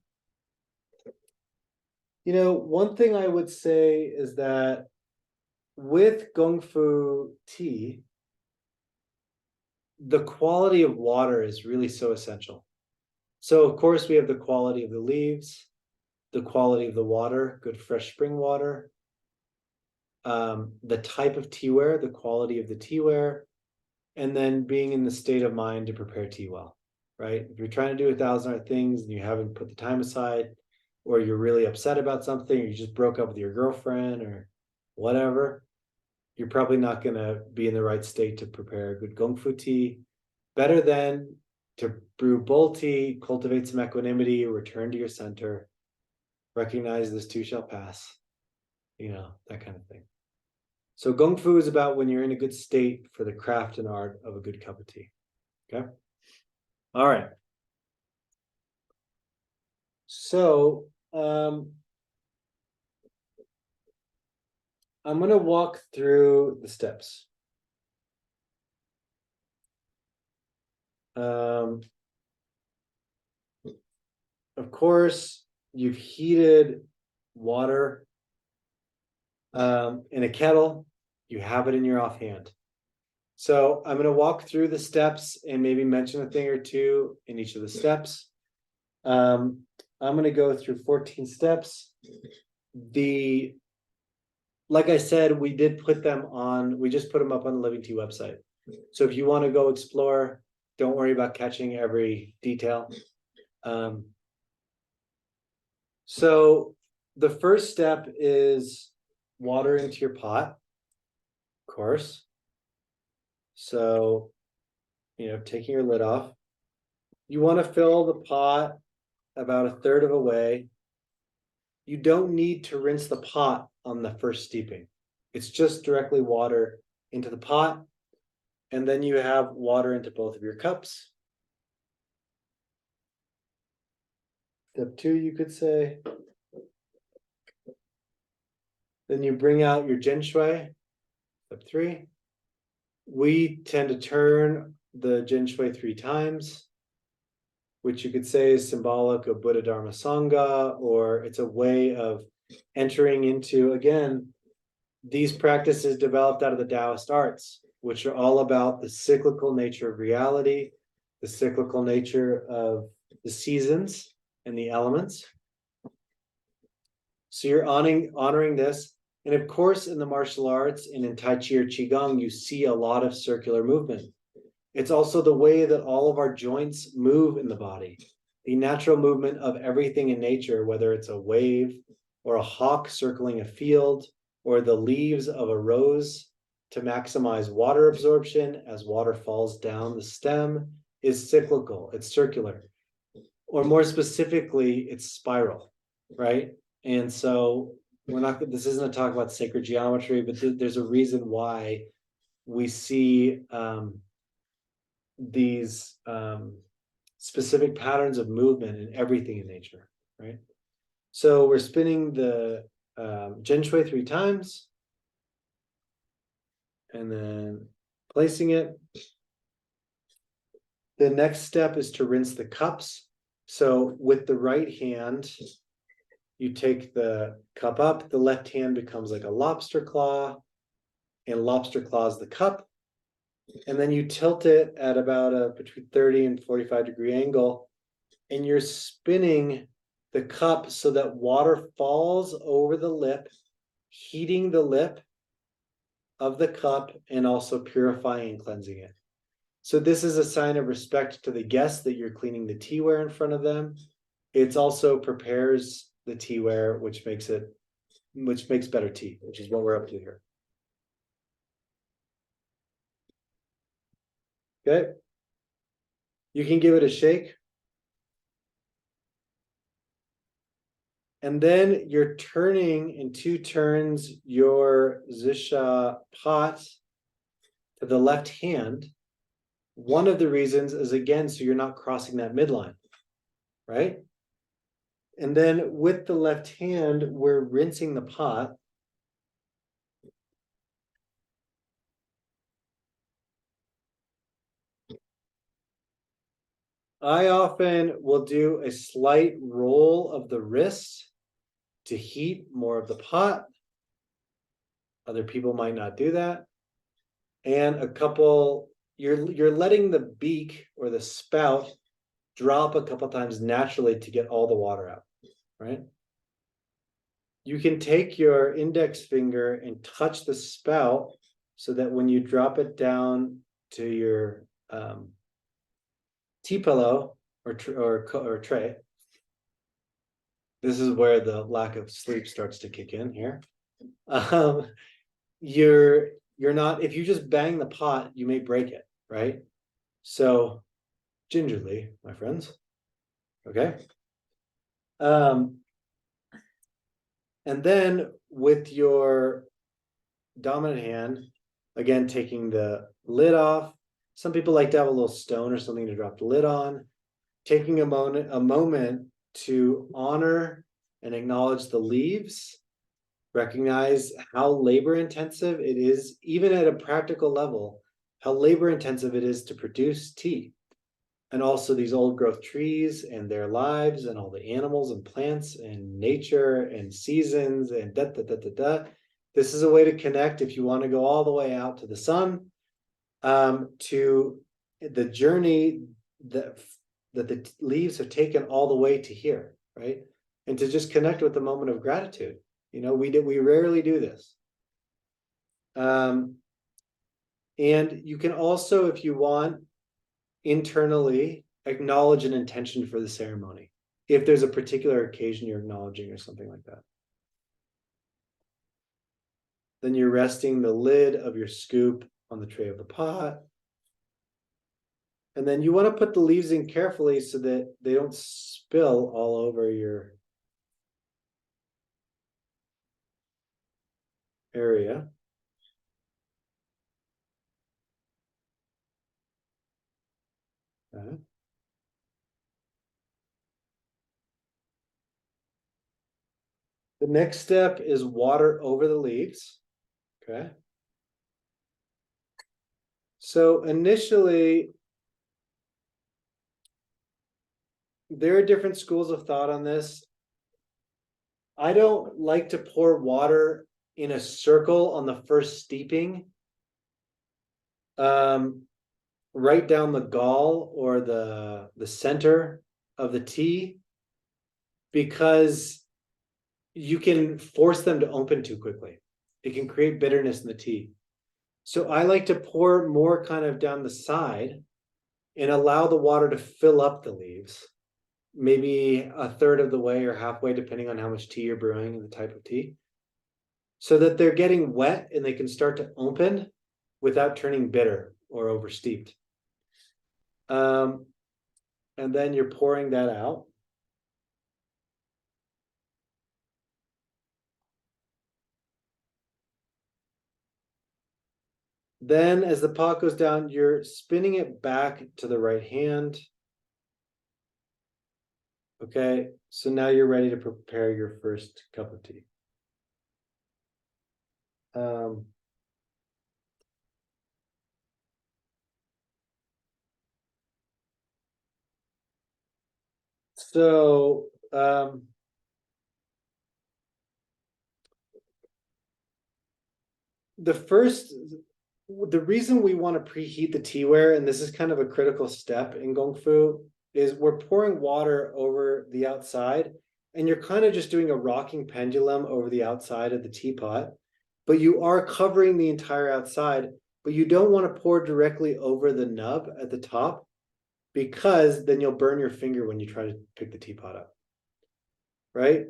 thing I would say is that with Gongfu tea, the quality of water is really so essential. So of course we have the quality of the leaves, the quality of the water, good fresh spring water, the type of teaware, the quality of the teaware, and then being in the state of mind to prepare tea well, right? If you're trying to do 1,000 other things and you haven't put the time aside, or you're really upset about something, or you just broke up with your girlfriend or whatever, you're probably not going to be in the right state to prepare a good Gongfu tea. Better than to brew bowl tea, cultivate some equanimity, return to your center, recognize this too shall pass, that kind of thing. So Gongfu is about when you're in a good state for the craft and art of a good cup of tea. Okay. All right. So I'm going to walk through the steps. Of course, you've heated water in a kettle. You have it in your offhand. So I'm going to walk through the steps and maybe mention a thing or two in each of the steps. I'm going to go through 14 steps. Like I said, we just put them up on the Living Tea website. So if you want to go explore, don't worry about catching every detail. So the first step is water into your pot, of course. So, taking your lid off. You want to fill the pot about 1/3 of a way. You don't need to rinse the pot on the first steeping. It's just directly water into the pot. And then you have water into both of your cups. Step 2, you could say. Then you bring out your Jen Shui. Step 3. We tend to turn the Jen Shui 3 times, which you could say is symbolic of Buddha Dharma Sangha, or it's a way of entering into, again, these practices developed out of the Taoist arts, which are all about the cyclical nature of reality, the cyclical nature of the seasons and the elements. So you're honoring this. And of course, in the martial arts and in Tai Chi or Qigong, you see a lot of circular movement. It's also the way that all of our joints move in the body. The natural movement of everything in nature, whether it's a wave or a hawk circling a field or the leaves of a rose to maximize water absorption as water falls down the stem, is cyclical, it's circular. Or more specifically, it's spiral, right? And so this isn't a talk about sacred geometry, but there's a reason why we see these specific patterns of movement in everything in nature, right? So we're spinning the Gen Shui 3 times and then placing it. The next step is to rinse the cups. So with the right hand, you take the cup up, the left hand becomes like a lobster claw, and lobster claws the cup. And then you tilt it at about a between 30 and 45-degree angle, and you're spinning the cup so that water falls over the lip, heating the lip of the cup and also purifying and cleansing it. So this is a sign of respect to the guests that you're cleaning the teaware in front of them. It also prepares the teaware, which makes better tea, which is what we're up to here. Okay. You can give it a shake. And then you're turning in 2 turns your Zisha pot to the left hand. One of the reasons is, again, so you're not crossing that midline, right? And then with the left hand, we're rinsing the pot. I often will do a slight roll of the wrist to heat more of the pot. Other people might not do that. And a couple, you're letting the beak or the spout drop a couple times naturally to get all the water out, right? You can take your index finger and touch the spout so that when you drop it down to your tea pillow or tray, this is where the lack of sleep starts to kick in here. You're not, if you just bang the pot, you may break it, right? So gingerly, my friends. Okay. And then with your dominant hand, again, taking the lid off. Some people like to have a little stone or something to drop the lid on. Taking a moment to honor and acknowledge the leaves, recognize how labor intensive it is, even at a practical level, how labor intensive it is to produce tea. And also these old growth trees and their lives and all the animals and plants and nature and seasons and This is a way to connect if you want to go all the way out to the sun, to the journey that the leaves have taken all the way to here, right? And to just connect with the moment of gratitude. You know, we rarely do this. And you can also, if you want, internally acknowledge an intention for the ceremony. If there's a particular occasion you're acknowledging or something like that. Then you're resting the lid of your scoop on the tray of the pot. And then you want to put the leaves in carefully so that they don't spill all over your area. Okay. The next step is water over the leaves. Okay. So initially, there are different schools of thought on this. I don't like to pour water in a circle on the first steeping, right down the gall or the center of the tea, because you can force them to open too quickly. It can create bitterness in the tea. So I like to pour more kind of down the side and allow the water to fill up the leaves, maybe a third of the way or halfway, depending on how much tea you're brewing and the type of tea, so that they're getting wet and they can start to open without turning bitter or over steeped. And then you're pouring that out. Then as the pot goes down, you're spinning it back to the right hand. Okay, so now you're ready to prepare your first cup of tea. Um, so the reason we want to preheat the teaware, and this is kind of a critical step in Gongfu, is we're pouring water over the outside, and you're kind of just doing a rocking pendulum over the outside of the teapot, but you are covering the entire outside, but you don't want to pour directly over the nub at the top, because then you'll burn your finger when you try to pick the teapot up, right?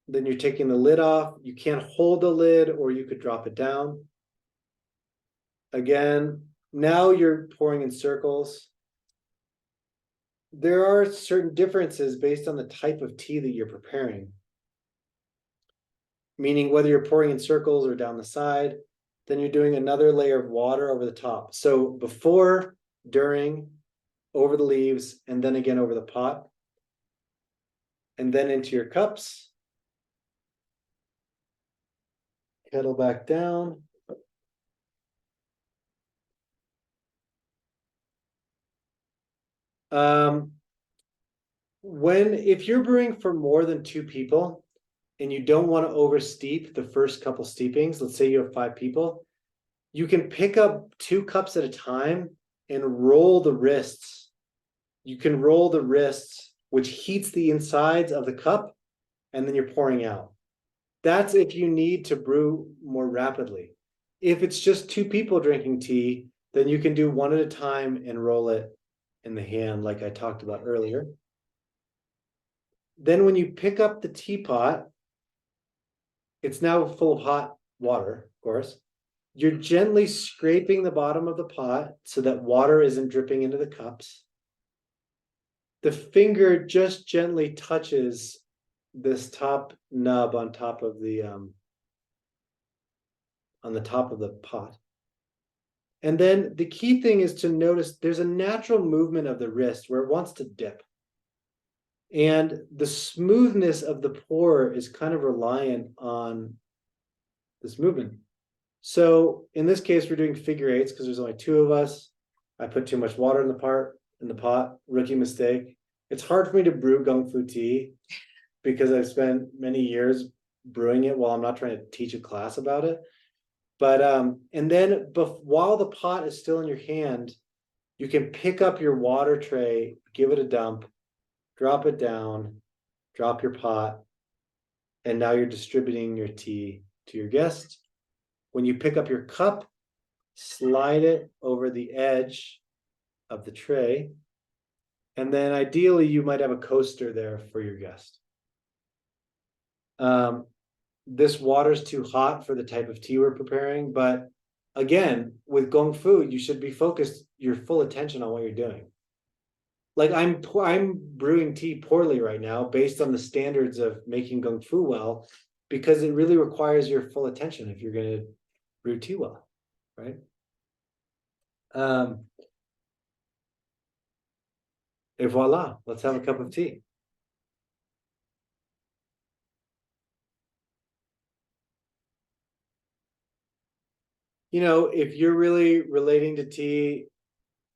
Then you're taking the lid off. You can't hold the lid, or you could drop it down. Again, now you're pouring in circles. There are certain differences based on the type of tea that you're preparing. Meaning whether you're pouring in circles or down the side, then you're doing another layer of water over the top. So before, during, over the leaves, and then again over the pot. And then into your cups. Kettle back down. If you're brewing for more than 2 people and you don't want to over steep the first couple steepings, let's say you have 5 people, you can pick up 2 cups at a time and roll the wrists. You can roll the wrists, which heats the insides of the cup, and then you're pouring out. That's if you need to brew more rapidly. If it's just 2 people drinking tea, then you can do one at a time and roll it in the hand like I talked about earlier. Then when you pick up the teapot, it's now full of hot water, of course. You're gently scraping the bottom of the pot so that water isn't dripping into the cups. The finger just gently touches this top nub on top of the pot. And then the key thing is to notice there's a natural movement of the wrist where it wants to dip. And the smoothness of the pour is kind of reliant on this movement. So in this case, we're doing figure eights because there's only 2 of us. I put too much water in the pot, rookie mistake. It's hard for me to brew Gongfu tea because I've spent many years brewing it while I'm not trying to teach a class about it. But and then while the pot is still in your hand, you can pick up your water tray, give it a dump, drop it down, drop your pot, and now you're distributing your tea to your guest. When you pick up your cup, slide it over the edge of the tray, and then ideally you might have a coaster there for your guest. This water's too hot for the type of tea we're preparing, but again, with Gongfu, you should be focused your full attention on what you're doing. Like I'm brewing tea poorly right now based on the standards of making Gongfu well, because it really requires your full attention if you're going to brew tea well, right? And voila, let's have a cup of tea. You know, if you're really relating to tea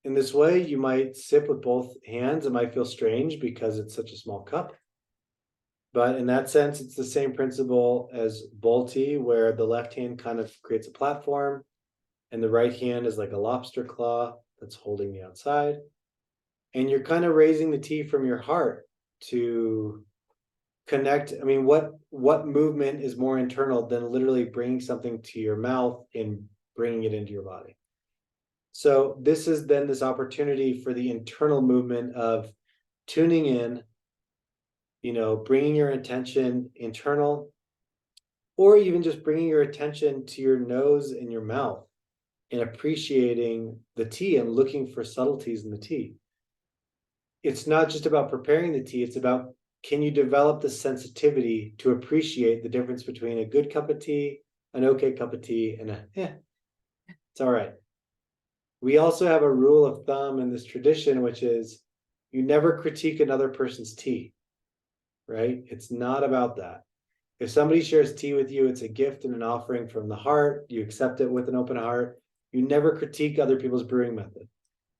in this way, you might sip with both hands. It might feel strange because it's such a small cup. But in that sense, it's the same principle as bowl tea, where the left hand kind of creates a platform and the right hand is like a lobster claw that's holding the outside. And you're kind of raising the tea from your heart to connect. I mean, what movement is more internal than literally bringing something to your mouth and bringing it into your body? So this is then this opportunity for the internal movement of tuning in, you know, bringing your attention internal, or even just bringing your attention to your nose and your mouth and appreciating the tea and looking for subtleties in the tea. It's not just about preparing the tea, it's about, can you develop the sensitivity to appreciate the difference between a good cup of tea, an okay cup of tea, and it's all right. We also have a rule of thumb in this tradition, which is you never critique another person's tea, right? It's not about that. If somebody shares tea with you, it's a gift and an offering from the heart. You accept it with an open heart. You never critique other people's brewing method.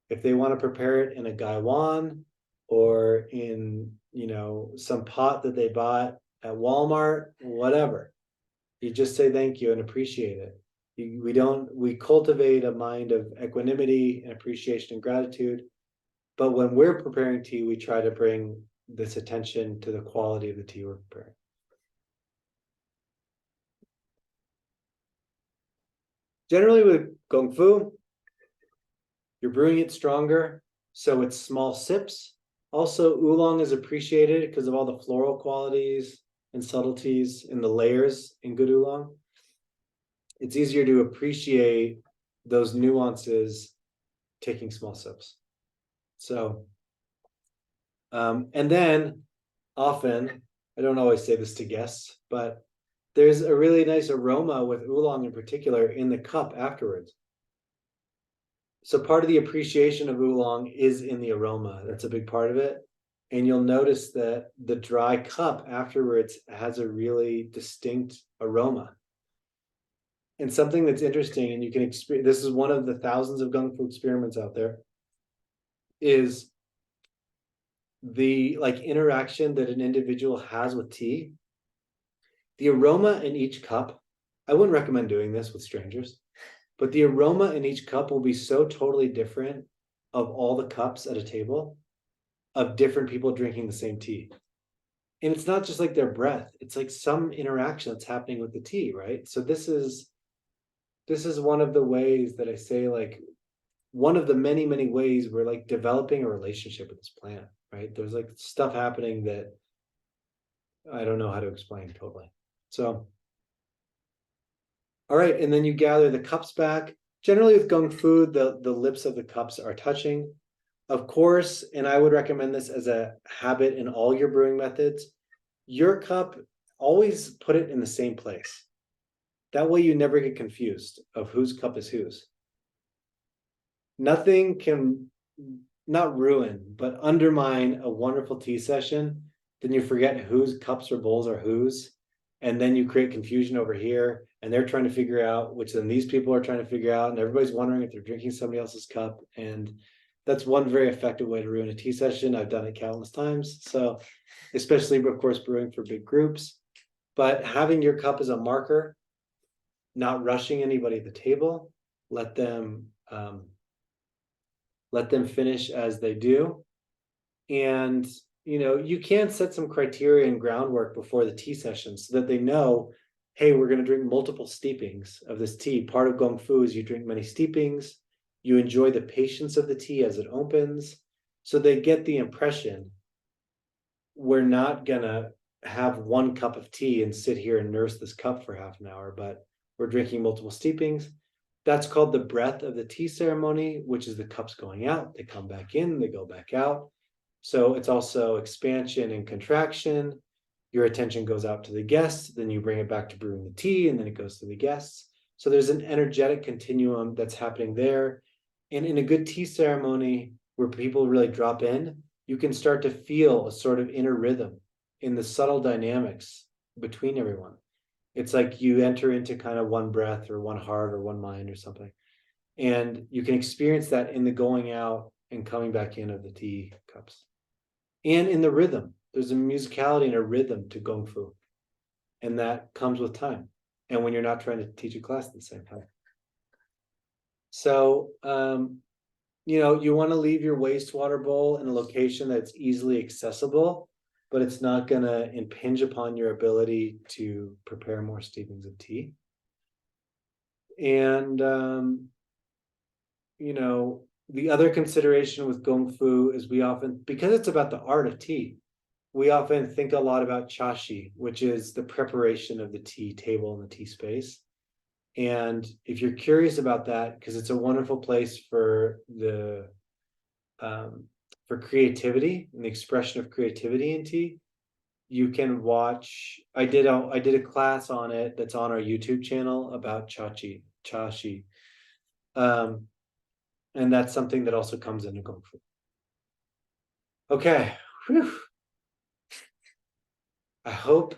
If they want to prepare it in a gaiwan or in, some pot that they bought at Walmart, whatever, you just say thank you and appreciate it. We cultivate a mind of equanimity and appreciation and gratitude. But when we're preparing tea, we try to bring this attention to the quality of the tea we're preparing. Generally with Gongfu, you're brewing it stronger, so it's small sips. Also, oolong is appreciated because of all the floral qualities and subtleties in the layers in good oolong. It's easier to appreciate those nuances taking small sips. So, and then often, I don't always say this to guests, but there's a really nice aroma with oolong in particular in the cup afterwards. So part of the appreciation of oolong is in the aroma. That's a big part of it. And you'll notice that the dry cup afterwards has a really distinct aroma. And something that's interesting, and you can experience, this is one of the thousands of Gongfu experiments out there, is the interaction that an individual has with tea. The aroma in each cup, I wouldn't recommend doing this with strangers, but the aroma in each cup will be so totally different of all the cups at a table of different people drinking the same tea. And it's not just like their breath, it's like some interaction that's happening with the tea, right? So this is one of the ways that I say, like, one of the many, many ways we're like developing a relationship with this plant, right? There's like stuff happening that I don't know how to explain totally. So, all right, and then you gather the cups back. Generally with Gongfu, the lips of the cups are touching. Of course, and I would recommend this as a habit in all your brewing methods, your cup, always put it in the same place. That way you never get confused of whose cup is whose. Nothing can not ruin, but undermine a wonderful tea session. Then you forget whose cups or bowls are whose. And then you create confusion over here. And they're trying to figure out which then these people are trying to figure out. And everybody's wondering if they're drinking somebody else's cup. And that's one very effective way to ruin a tea session. I've done it countless times. So, especially, of course, brewing for big groups. But having your cup as a marker, not rushing anybody at the table, let them finish as they do. And you can set some criteria and groundwork before the tea session so that they know, hey, we're going to drink multiple steepings of this tea. Part of Gongfu is you drink many steepings, you enjoy the patience of the tea as it opens, so they get the impression we're not going to have one cup of tea and sit here and nurse this cup for half an hour, but we're drinking multiple steepings. That's called the breath of the tea ceremony, which is the cups going out, they come back in, they go back out. So it's also expansion and contraction. Your attention goes out to the guests, then you bring it back to brewing the tea, and then it goes to the guests. So there's an energetic continuum that's happening there. And in a good tea ceremony where people really drop in, you can start to feel a sort of inner rhythm in the subtle dynamics between everyone. It's like you enter into kind of one breath or one heart or one mind or something. And you can experience that in the going out and coming back in of the tea cups. And in the rhythm, there's a musicality and a rhythm to Gongfu. And that comes with time. And when you're not trying to teach a class at the same time. So, you want to leave your wastewater bowl in a location that's easily accessible, but it's not going to impinge upon your ability to prepare more steepings of tea. And, the other consideration with Gongfu is we often, because it's about the art of tea, we often think a lot about chashi, which is the preparation of the tea table and the tea space. And if you're curious about that, because it's a wonderful place for the for creativity and the expression of creativity in tea, you can watch. I did a class on it that's on our YouTube channel about chashi. And that's something that also comes into Gongfu. Okay. Whew. I hope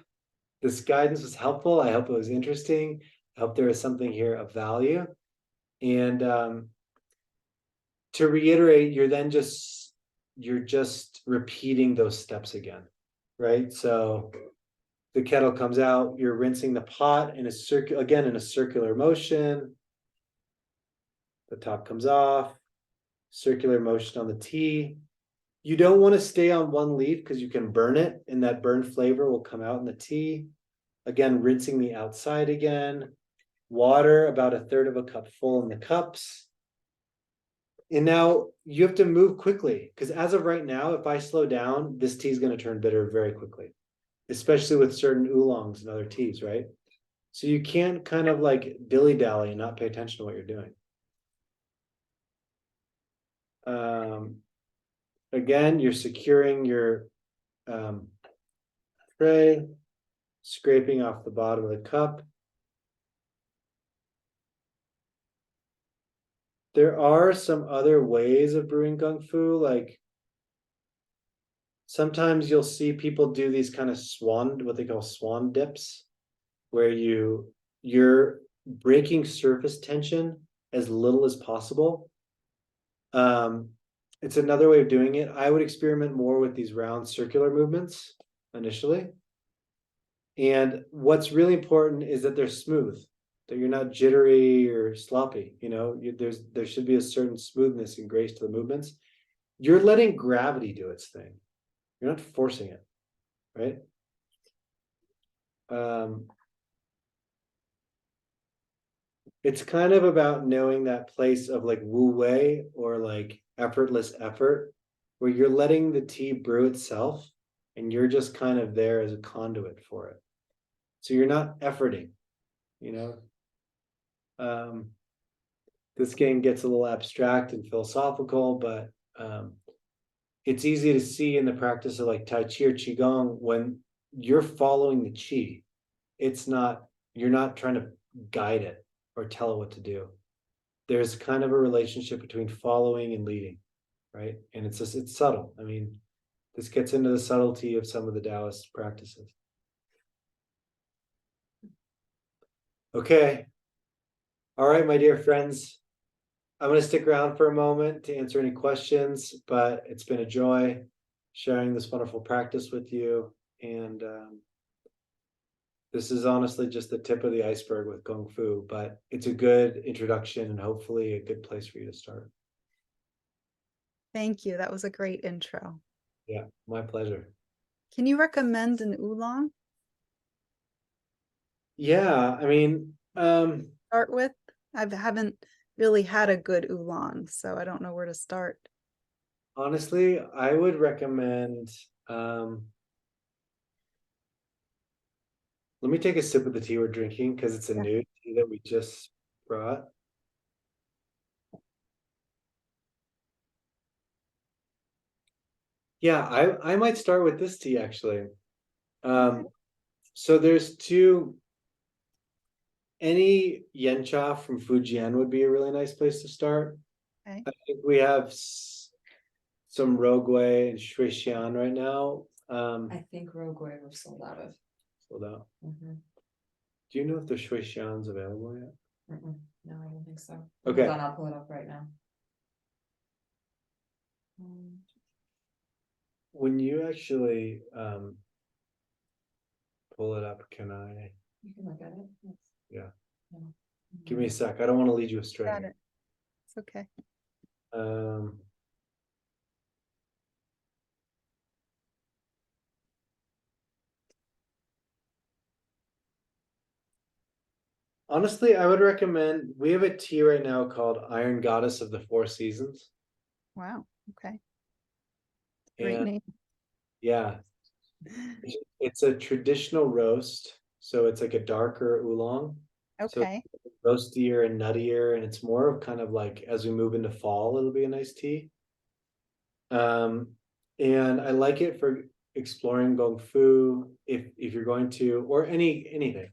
this guidance was helpful. I hope it was interesting. I hope there is something here of value. And to reiterate, you're just repeating those steps again, right? So the kettle comes out, you're rinsing the pot in a circular motion. The top comes off, circular motion on the tea. You don't want to stay on one leaf because you can burn it, and that burned flavor will come out in the tea. Again, rinsing the outside again. Water, about 1/3 of a cup full in the cups. And now you have to move quickly, because as of right now, if I slow down, this tea is going to turn bitter very quickly, especially with certain oolongs and other teas, right? So you can't kind of like dilly-dally and not pay attention to what you're doing. Again, you're securing your tray, scraping off the bottom of the cup. There are some other ways of brewing Gongfu, like sometimes you'll see people do these kind of what they call swan dips, where you're breaking surface tension as little as possible. It's another way of doing it. I would experiment more with these round circular movements initially. And what's really important is that they're smooth, that you're not jittery or sloppy. There should be a certain smoothness and grace to the movements. You're letting gravity do its thing. You're not forcing it, right? It's kind of about knowing that place of like wu wei, or like effortless effort, where you're letting the tea brew itself and you're just kind of there as a conduit for it. So you're not efforting, you know. This game gets a little abstract and philosophical, but it's easy to see in the practice of like Tai Chi or Qigong when you're following the Qi. You're not trying to guide it or tell it what to do. There's kind of a relationship between following and leading, right? And it's subtle. I mean, this gets into the subtlety of some of the Taoist practices. Okay. All right, my dear friends. I'm going to stick around for a moment to answer any questions, but it's been a joy sharing this wonderful practice with you. And this is honestly just the tip of the iceberg with Gongfu, but it's a good introduction and hopefully a good place for you to start. Thank you. That was a great intro. Yeah, my pleasure. Can you recommend an oolong? Yeah, I mean, Start with? I haven't really had a good oolong, so I don't know where to start. honestly, I would recommend, let me take a sip of the tea we're drinking because it's a new tea that we just brought. Yeah, I might start with this tea actually. So there's any yancha from Fujian would be a really nice place to start. Okay. I think we have some Roguay and Shuixian right now. I think Roguay we're sold out of. Sold out. Mhm. Do you know if the Shuixian's available yet? No, I don't think so. Okay. Hold on, I'll pull it up right now. When you actually pull it up, can I? You can look at it. Yeah. Yeah. Give me a sec. I don't want to lead you astray. Got it. It's okay. Honestly, I would recommend, we have a tea right now called Iron Goddess of the Four Seasons. Wow. Okay. Great And name. yeah, it's a traditional roast. So it's like a darker oolong. Okay. So roastier and nuttier, and it's more of kind of like as we move into fall, it'll be a nice tea. And I like it for exploring Gongfu if you're going to, or anything,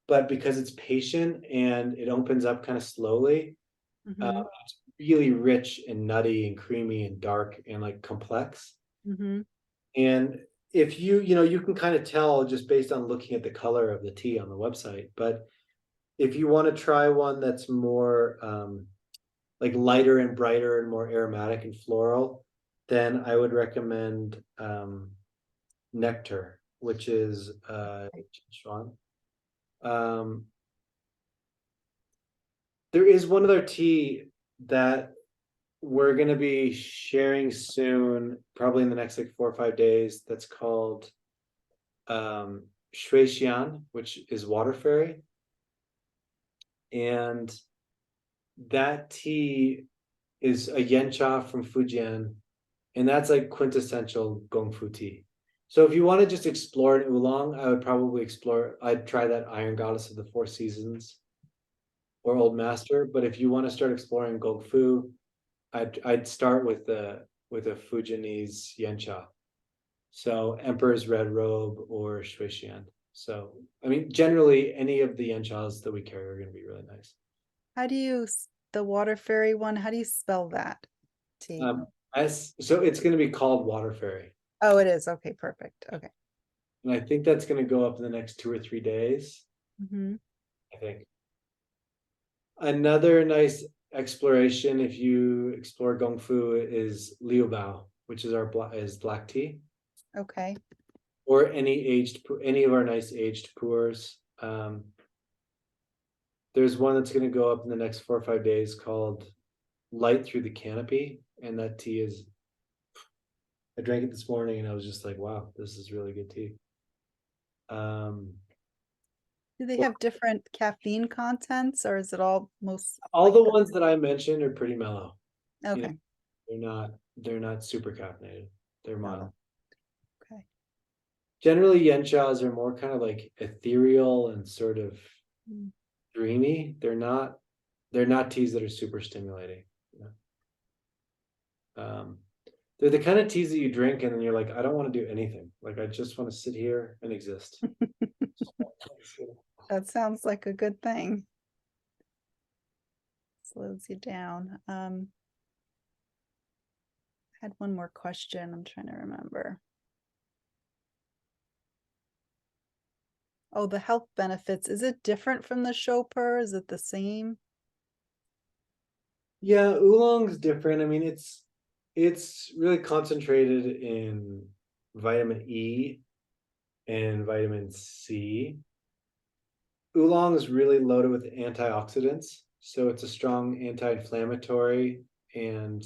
but because it's patient and it opens up kind of slowly, Mhm. really rich and nutty and creamy and dark and like complex. Mm-hmm. And if you can kind of tell just based on looking at the color of the tea on the website. But if you want to try one that's more like lighter and brighter and more aromatic and floral, then I would recommend Nectar, which is Chuan. There is one other tea that we're going to be sharing soon, probably in the next like 4 or 5 days. That's called Shui Xian, which is water fairy. And that tea is a yancha from Fujian, and that's like quintessential Gongfu tea. So if you want to just explore an oolong, I would probably I'd try that Iron Goddess of the Four Seasons or Old Master. But if you want to start exploring Gongfu, I'd start with a Fujianese yancha. So Emperor's Red Robe or Shuixian. So I mean, generally any of the yanchas that we carry are going to be really nice. How do you the water fairy one? How do you spell that? Tea. So it's going to be called Water Fairy. Oh, it is. Okay, perfect. Okay. And I think that's going to go up in the next 2 or 3 days. Mm-hmm. I think. Another nice exploration, if you explore Gongfu, is Liu Bao, which is black tea, Okay. or any of our nice aged pours. There's one that's going to go up in the next 4 or 5 days called Light Through the Canopy, and that tea is. I drank it this morning, and I was just like, "Wow, this is really good tea." Do they have different caffeine contents, or is it all most All like the ones that I mentioned are pretty mellow. You know, okay. they're not super caffeinated. They're mild. Okay. Generally, yanchas are more kind of like ethereal and sort of Mm. dreamy. They're not teas that are super stimulating. You know? They're the kind of teas that you drink and then you're like, I don't want to do anything. Like I just want to sit here and exist. That sounds like a good thing. Slows you down. I had one more question. I'm trying to remember. Oh, the health benefits. Is it different from the Chopper? Is it the same? Yeah, oolong's different. I mean, it's really concentrated in vitamin E and vitamin C. Oolong is really loaded with antioxidants, so it's a strong anti-inflammatory, and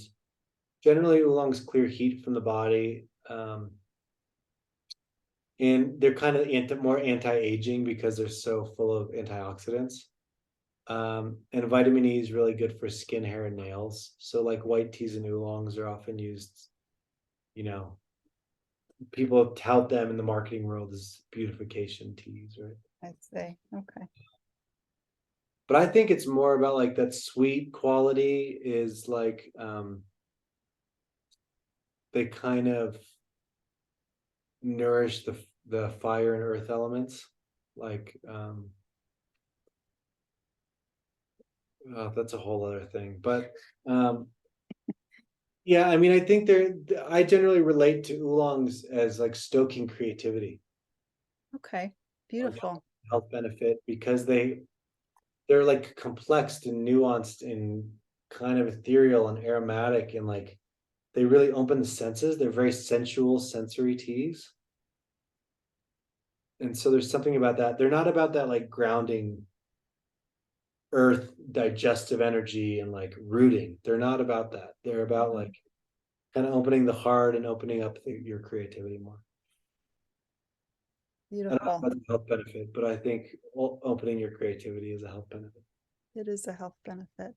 generally oolongs clear heat from the body. And they're kind of more anti-aging because they're so full of antioxidants. And vitamin E is really good for skin, hair, and nails. So like white teas and oolongs are often used, you know, people tout them in the marketing world as beautification teas, right? I'd say. Okay. But I think it's more about like that sweet quality is like they kind of nourish the fire and earth elements. Like that's a whole other thing. But yeah, I mean, I think I generally relate to oolongs as like stoking creativity, Okay. like Beautiful. health benefit, because they're like complex and nuanced and kind of ethereal and aromatic, and like they really open the senses. They're very sensual sensory teas. And so there's something about that. They're not about that like grounding earth digestive energy and like rooting. They're not about that. They're about like kind of opening the heart and opening up your creativity more. I don't know Beautiful. about the health benefit, but I think opening your creativity is a health benefit. It is a health benefit.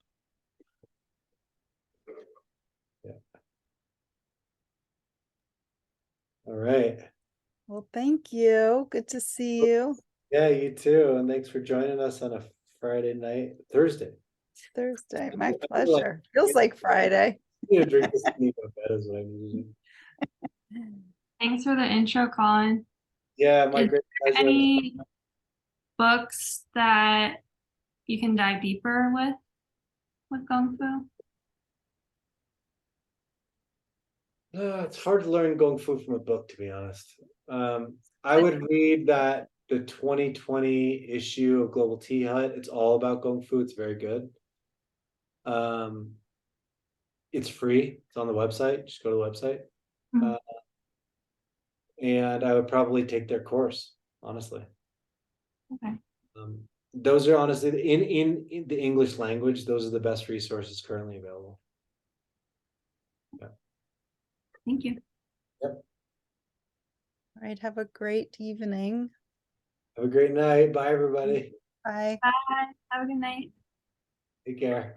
Yeah. All right. Well, thank you. Good to see you. Yeah, you too. And thanks for joining us on a Thursday. Thursday. My Like, pleasure. Feels like Friday. drink this and go to bed is what I need to do. Thanks for the intro, Colin. Yeah, my Is great there pleasure. any books that you can dive deeper with Gongfu? It's hard to learn Gongfu from a book, to be honest. I would read that the 2020 issue of Global Tea Hut. It's all about Gongfu. It's very good. It's free. It's on the website. Just go to the website. Mhm. And I would probably take their course, honestly. Okay. Those are honestly in the English language, those are the best resources currently available. Thank you. All right, have a great evening. Have a great night. Bye, everybody. Bye. Bye. Have a good night. Take care.